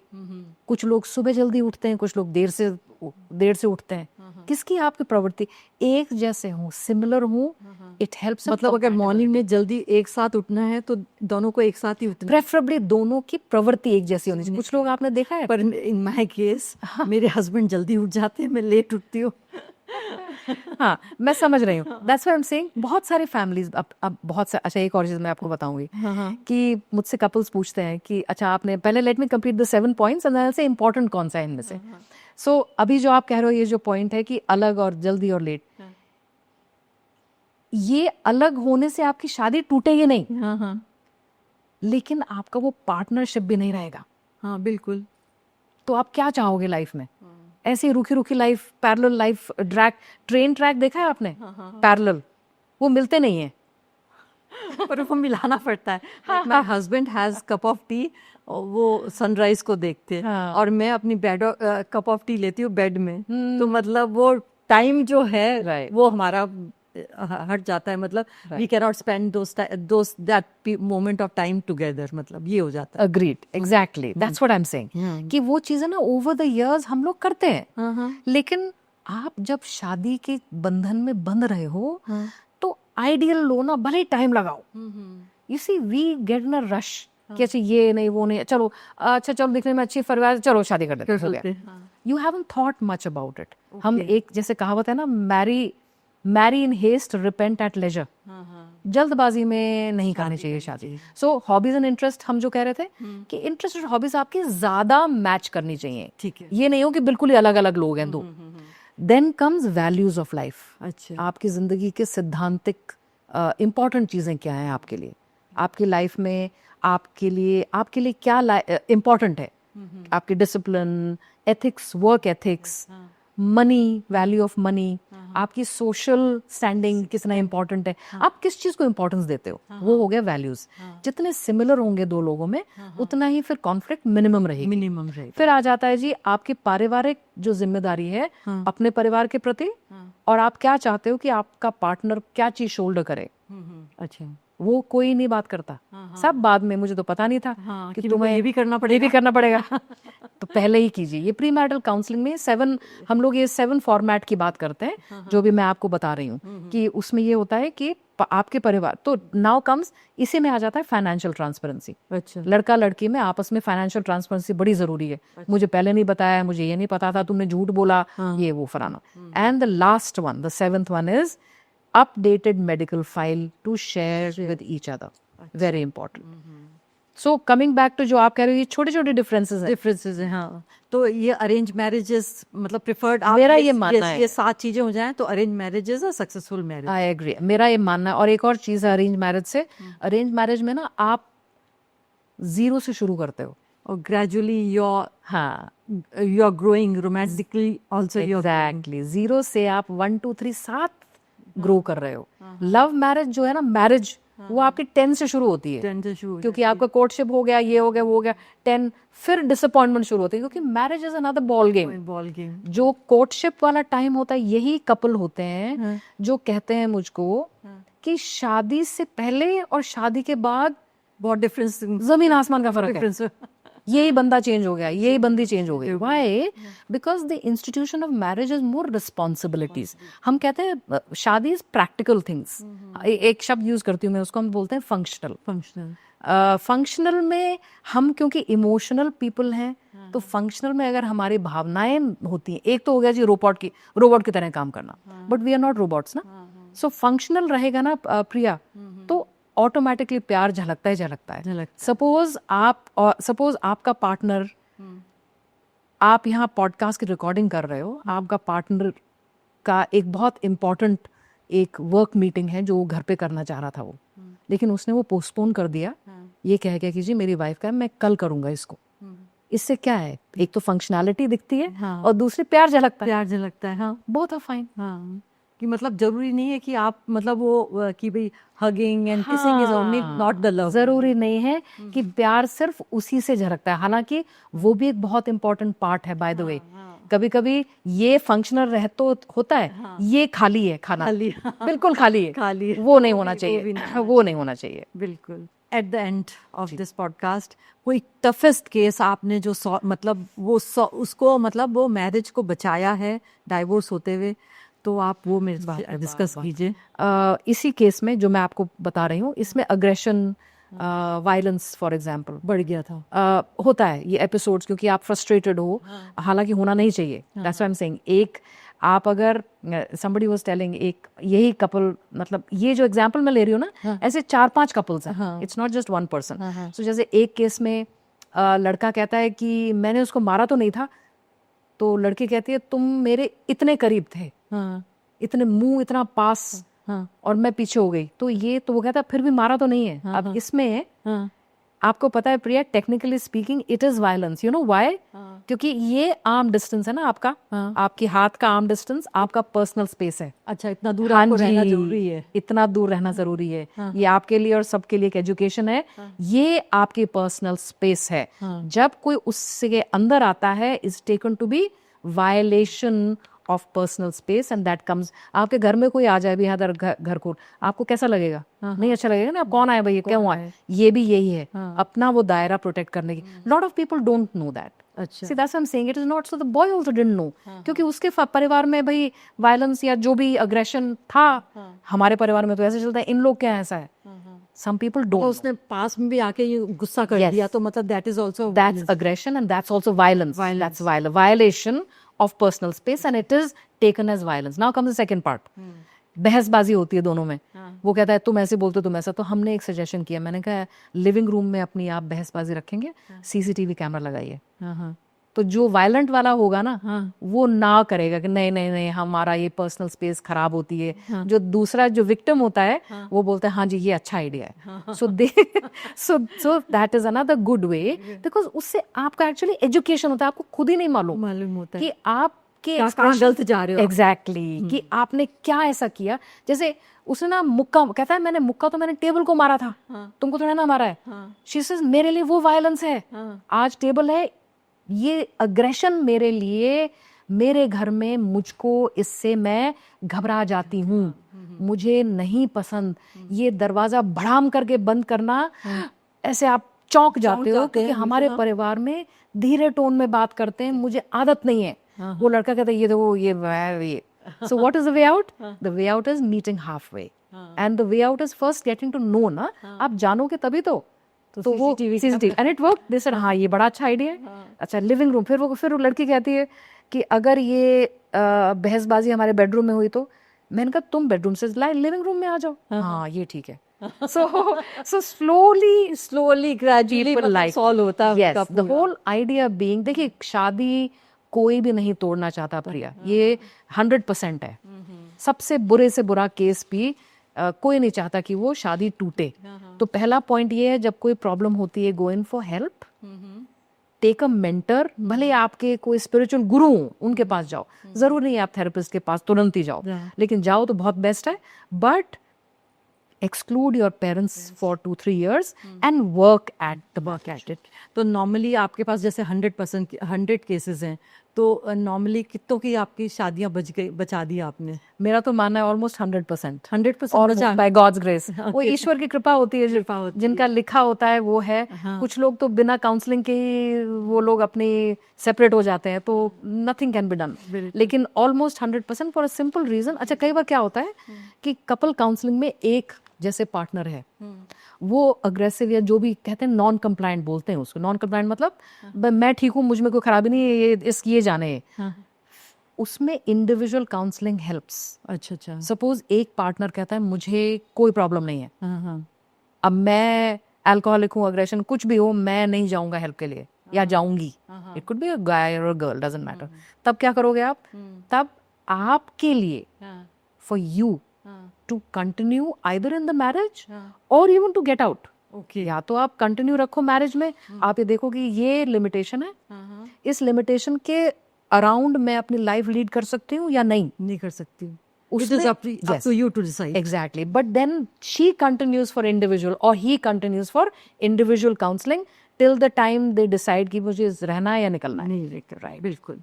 कुछ लोग सुबह जल्दी उठते हैं, कुछ लोग देर से उठते हैं। किसकी आपकी प्रवृत्ति एक जैसे हो, सिमिलर हो, इट हेल्प्स। मतलब अगर मॉर्निंग में जल्दी एक साथ उठना है तो दोनों को एक साथ ही उठना, प्रेफरेबली दोनों की प्रवृत्ति एक जैसी होनी चाहिए। कुछ लोग आपने देखा है, पर इन माय केस मेरे हस्बैंड जल्दी उठ जाते हैं, मैं लेट उठती हूँ। हाँ, मैं समझ रही हूँ। That's what I am saying. बहुत सारे फैमिलीज अब बहुत से। अच्छा, एक और चीज मैं आपको बताऊंगी कि मुझसे कपल्स पूछते हैं कि अच्छा आपने पहले, let me complete the 7 points and then से इंपॉर्टेंट कौन सा है इनमें से। सो अभी जो आप कह रहे हो, ये जो पॉइंट है कि अलग और जल्दी और लेट, ये अलग होने से आपकी शादी टूटेगी नहीं, लेकिन आपका वो पार्टनरशिप भी नहीं रहेगा। हाँ, बिल्कुल। तो आप क्या चाहोगे लाइफ में? ऐसी रूखी life, parallel life, train track देखा है आपने? पैरेलल वो मिलते नहीं है, पर वो मिलाना पड़ता है। My husband has cup of T, वो सनराइज को देखते हैं, और मैं अपनी कप ऑफ टी लेती हूँ बेड में। तो मतलब वो टाइम जो है वो हमारा हट जाता है। मतलब we can not spend that moment of time together, मतलब ये हो जाता है। Agreed, exactly, that's what I am saying कि वो चीजें ना ओवर द इयर्स हम लोग करते हैं। लेकिन आप जब शादी के बंधन में बंध रहे हो, तो आइडियल लो ना, भले टाइम लगाओ। You see, we get in a rush कि अच्छा ये नहीं वो नहीं, चलो अच्छा चलो दिखने में अच्छी परिवार, चलो शादी कर देते हैं। You haven't thought much about it. हम एक जैसे कहावत है ना, marry in haste, repent at leisure. जल्दबाजी में नहीं करनी चाहिए शादी। सो हॉबीज एंड इंटरेस्ट हम जो कह रहे थे कि इंटरेस्ट और हॉबीज आपकी ज्यादा मैच करनी चाहिए। ठीक है, ये नहीं हो कि बिल्कुल ही अलग अलग लोग हैं दो। Then comes values of life. अच्छा, आपकी जिंदगी के सिद्धांतिक इंपॉर्टेंट चीजें क्या हैं आपके लिए, आपकी लाइफ में आपके लिए क्या इंपॉर्टेंट है। आपकी discipline, ethics, work ethics, money, value of money, आपकी सोशल स्टैंडिंग कितना इंपॉर्टेंट है, आप किस चीज को इंपॉर्टेंस देते हो, वो हो गया वैल्यूज। जितने सिमिलर होंगे दो लोगों में उतना ही फिर कॉन्फ्लिक्ट मिनिमम रहेगी। मिनिमम रहेगा। फिर आ जाता है जी आपकी पारिवारिक जो जिम्मेदारी है अपने परिवार के प्रति, और आप क्या चाहते हो कि आपका पार्टनर क्या चीज शोल्डर करे। अच्छा, वो कोई नहीं बात करता, सब बाद में, मुझे तो पता नहीं था कि तुम्हें ये भी करना पड़ेगा तो पहले ही कीजिए। ये प्री मैरिटल काउंसलिंग में हम लोग ये 7 फॉर्मेट की बात करते हैं, जो भी मैं आपको बता रही हूँ कि उसमें ये होता है कि आपके परिवार, तो नाउ कम्स, इसी में आ जाता है फाइनेंशियल ट्रांसपेरेंसी। अच्छा, लड़का लड़की में आपस में फाइनेंशियल ट्रांसपेरेंसी बड़ी जरूरी है। मुझे पहले नहीं बताया, मुझे ये नहीं पता था, तुमने झूठ बोला, ये वो फलाना। And the last one, the 7th one is updated medical file to share with each other. Very important. So coming back to जो आप कह रहे हो, ये छोटे छोटे डिफरेंसेस हैं। हाँ, तो ये अरेंज मैरिजेस मतलब प्रिफर्ड, मेरा ये मानना है, ये 7 चीजें हो जाएं तो अरेंज मैरिजेस और सक्सेसफुल मैरिज। आई एग्री, मेरा ये मानना है। और एक और चीज है अरेंज मैरिज से, अरेंज मैरिज में ना आप 0 से शुरू करते हो और gradually you are growing romantically also. Exactly, 0 से आप 1 2 3 7 ग्रो कर रहे हो। लव मैरिज जो है ना, मैरिज वो आपकी 10 से शुरू होती है, 10 से शुरू, क्योंकि आपका कोर्टशिप हो गया, ये हो गया, वो हो गया, 10 फिर डिसअपॉइंटमेंट शुरू होती है, क्योंकि marriage is another ball game. जो कोर्टशिप वाला टाइम होता है, यही कपल होते हैं जो कहते हैं मुझको कि शादी से पहले और शादी के बाद बहुत डिफरेंस, जमीन आसमान का फर्क है। यही बंदा चेंज हो गया, यही बंदी चेंज हो गई। Why? Because the institution of marriage is more responsibilities. हम कहते हैं शादी इज प्रैक्टिकल थिंग्स, एक शब्द यूज करती हूँ मैं, उसको हम बोलते हैं फंक्शनल। फंक्शनल में हम क्योंकि इमोशनल पीपल हैं, तो फंक्शनल में अगर हमारी भावनाएं होती हैं, एक तो हो गया जी रोबोट की तरह काम करना, but we are not robots ना। सो फंक्शनल रहेगा ना प्रिया, तो ऑटोमेटिकली प्यार झलकता है। सपोज आपका पार्टनर, आप यहाँ पॉडकास्ट की रिकॉर्डिंग कर रहे हो, आपका पार्टनर का एक बहुत इम्पोर्टेंट एक वर्क मीटिंग है जो वो घर पे करना चाह रहा था वो, लेकिन उसने वो पोस्टपोन कर दिया, ये कह गया कि जी मेरी वाइफ का है, मैं कल करूंगा इसको। इससे क्या है, एक तो फंक्शनैलिटी दिखती है और दूसरी प्यार झलकता है। हाँ, बोथ आर फाइन। हाँ, कि मतलब जरूरी नहीं है कि आप मतलब वो कि भाई hugging and kissing is only not the love. जरूरी नहीं है कि प्यार सिर्फ उसी से झलकता है, हालांकि वो भी एक बहुत इंपॉर्टेंट पार्ट है। बाय द वे, कभी कभी ये फंक्शनल रह तो होता है, ये खाली है खाना, बिल्कुल खाली है, वो नहीं होना चाहिए। बिल्कुल। At the end of this podcast, कोई टफेस्ट केस आपने जो मतलब वो उसको मतलब वो मैरिज को बचाया है डाइवोर्स होते हुए, तो आप वो मेरे साथ डिस्कस कीजिए। इसी केस में जो मैं आपको बता रही हूँ, इसमें अग्रेशन, वायलेंस फॉर एग्जाम्पल बढ़ गया था। होता है ये एपिसोड्स, क्योंकि आप फ्रस्ट्रेटेड हो, हालांकि होना नहीं चाहिए। That's why I am saying, एक आप अगर somebody was telling, एक यही कपल, मतलब ये जो एग्जाम्पल मैं ले रही हूँ ना, ऐसे 4-5 कपल्स हैं, it's not just one person. So जैसे एक केस में लड़का कहता है कि मैंने उसको मारा तो नहीं था, तो लड़की कहती है तुम मेरे इतने करीब थे, इतने मुंह इतना पास, और मैं पीछे हो गई, तो वो कहता है फिर भी मारा तो नहीं है। अब इसमें आपको पता है Priya, technically speaking it is violence. You know why? क्योंकि ये आर्म डिस्टेंस है ना आपका, आपकी हाथ का आर्म डिस्टेंस आपका पर्सनल स्पेस है। अच्छा, इतना दूर आपको रहना जरूरी है। इतना दूर रहना जरूरी है। ये आपके लिए और सबके लिए एक एजुकेशन है। ये आपकी पर्सनल स्पेस है। जब कोई उसके अंदर आता है, is taken to be violation of personal space, and that comes. आपके घर में कोई आ जाए भी यहाँ घर को, आपको कैसा लगेगा? नहीं अच्छा लगेगा ना, कौन आया भाई, क्यों आया? ये भी यही है, अपना वो दायरा प्रोटेक्ट करने की। Lot of people don't know that. अच्छा, See, that's what I'm saying. It is not so the boy also didn't know, क्योंकि उसके परिवार में भाई वायलेंस या जो भी अग्रेशन था, हमारे परिवार में तो ऐसे चलता है, इन लोग क्या ऐसा है, some people don't। उसने पास में भी आके ये गुस्सा कर दिया, तो मतलब that is also that's aggression and that's also violence. That's violation of personal space and it is taken as violence. Now comes the second part. बहसबाजी होती है दोनों में। वो कहता है तुम ऐसे बोलते हो, तुम ऐसा। तो हमने एक सजेशन किया, मैंने कहा लिविंग रूम में अपनी आप बहसबाजी रखेंगे, सीसीटीवी कैमरा लगाइए, तो जो वायलेंट वाला होगा ना, वो ना करेगा कि नहीं नहीं नहीं हमारा ये पर्सनल स्पेस खराब होती है। जो दूसरा जो विक्टिम होता है, वो बोलता है हाँ जी ये अच्छा आइडिया है। So that is another good way, because उससे आपका एक्चुअली एजुकेशन होता है। आपको खुद ही नहीं मालूम होता है कि आप आपके कहाँ गलत जा रहे हो आप। एग्जैक्टली कि आपने क्या ऐसा किया। जैसे उसने ना मुक्का कहता है, मैंने मुक्का तो मैंने टेबल को मारा था, तुमको थोड़ा ना मारा है। शी सेज मेरे लिए वो वायलेंस है, आज टेबल है, ये अग्रेशन मेरे लिए, मेरे घर में मुझको इससे मैं घबरा जाती हूँ, मुझे नहीं पसंद। ये दरवाजा भड़ाम करके बंद करना, ऐसे आप चौंक जाते हो क्योंकि हमारे परिवार में धीरे टोन में बात करते हैं, मुझे आदत नहीं है। वो लड़का कहता है ये देखो ये so what is the way out? The way out is meeting halfway and the way out is first getting to know ना, आप जानोगे तभी तो वो CCTV and it worked. They said हाँ ये बड़ा अच्छा आइडिया है। अच्छा लिविंग रूम, फिर वो लड़की कहती है कि अगर ये बहसबाजी हमारे बेडरूम में हुई तो, मैंने कहा तुम बेडरूम से लिविंग रूम में आ जाओ। हाँ ये ठीक है। so slowly gradually people like solve होता है yes उसका the पूरा। whole idea being, देखिए शादी कोई भी नहीं तोड़ना चाहता प्रिया, ये 100% है। सबसे बुरे से बुरा केस भी कोई नहीं चाहता कि वो शादी टूटे। तो पहला पॉइंट ये है, जब कोई प्रॉब्लम होती है, go in for help, take a mentor, भले आपके कोई स्पिरिचुअल गुरु हो उनके पास जाओ, जरूर नहीं आप थेरेपिस्ट के पास तुरंत ही जाओ, लेकिन जाओ तो बहुत बेस्ट है। But exclude your parents for 2-3 years and work at it. तो नॉर्मली आपके पास जैसे 100 केसेस हैं, तो नॉर्मली कितनों की आपकी शादियां बचा दी आपने? मेरा तो मानना है ऑलमोस्ट 100%। 100% और बचा? बाय गॉड्स ग्रेस, वो ईश्वर की कृपा होती है, जिनका लिखा होता है वो है। कुछ लोग तो बिना काउंसलिंग के ही वो लोग अपनी सेपरेट हो जाते हैं, तो नथिंग कैन बी डन। लेकिन almost 100% for a simple reason. अच्छा कई बार क्या होता है कि कपल काउंसलिंग में एक जैसे पार्टनर है, वो अग्रेसिव या जो भी कहते हैं नॉन कंप्लायंट बोलते हैं उसको। नॉन कंप्लायंट मतलब मैं ठीक हूँ, मुझ में कोई खराबी नहीं है, ये जाने है। उसमें इंडिविजुअल काउंसलिंग हेल्प्स। अच्छा। सपोज एक पार्टनर कहता है मुझे कोई प्रॉब्लम नहीं है, अब मैं अल्कोहलिक हूँ, अग्रेशन कुछ भी हो, मैं नहीं जाऊंगा हेल्प के लिए या जाऊंगी, इट कुड बी अ गाय और अ गर्ल, डजंट मैटर। तब क्या करोगे आप? तब आपके लिए for you to continue either in the marriage or even to get out. Okay. या तो आप कंटिन्यू रखो मैरिज में, आप ये देखो कि ये लिमिटेशन है, इस लिमिटेशन के अराउंड मैं अपनी लाइफ लीड कर सकती हूँ या नहीं कर सकती हूँ। उसमें It is up to you to decide. Exactly. But then she continues for individual or he continues for individual counseling till the time they decide कि मुझे रहना है या निकलना है। नहीं, right, बिल्कुल।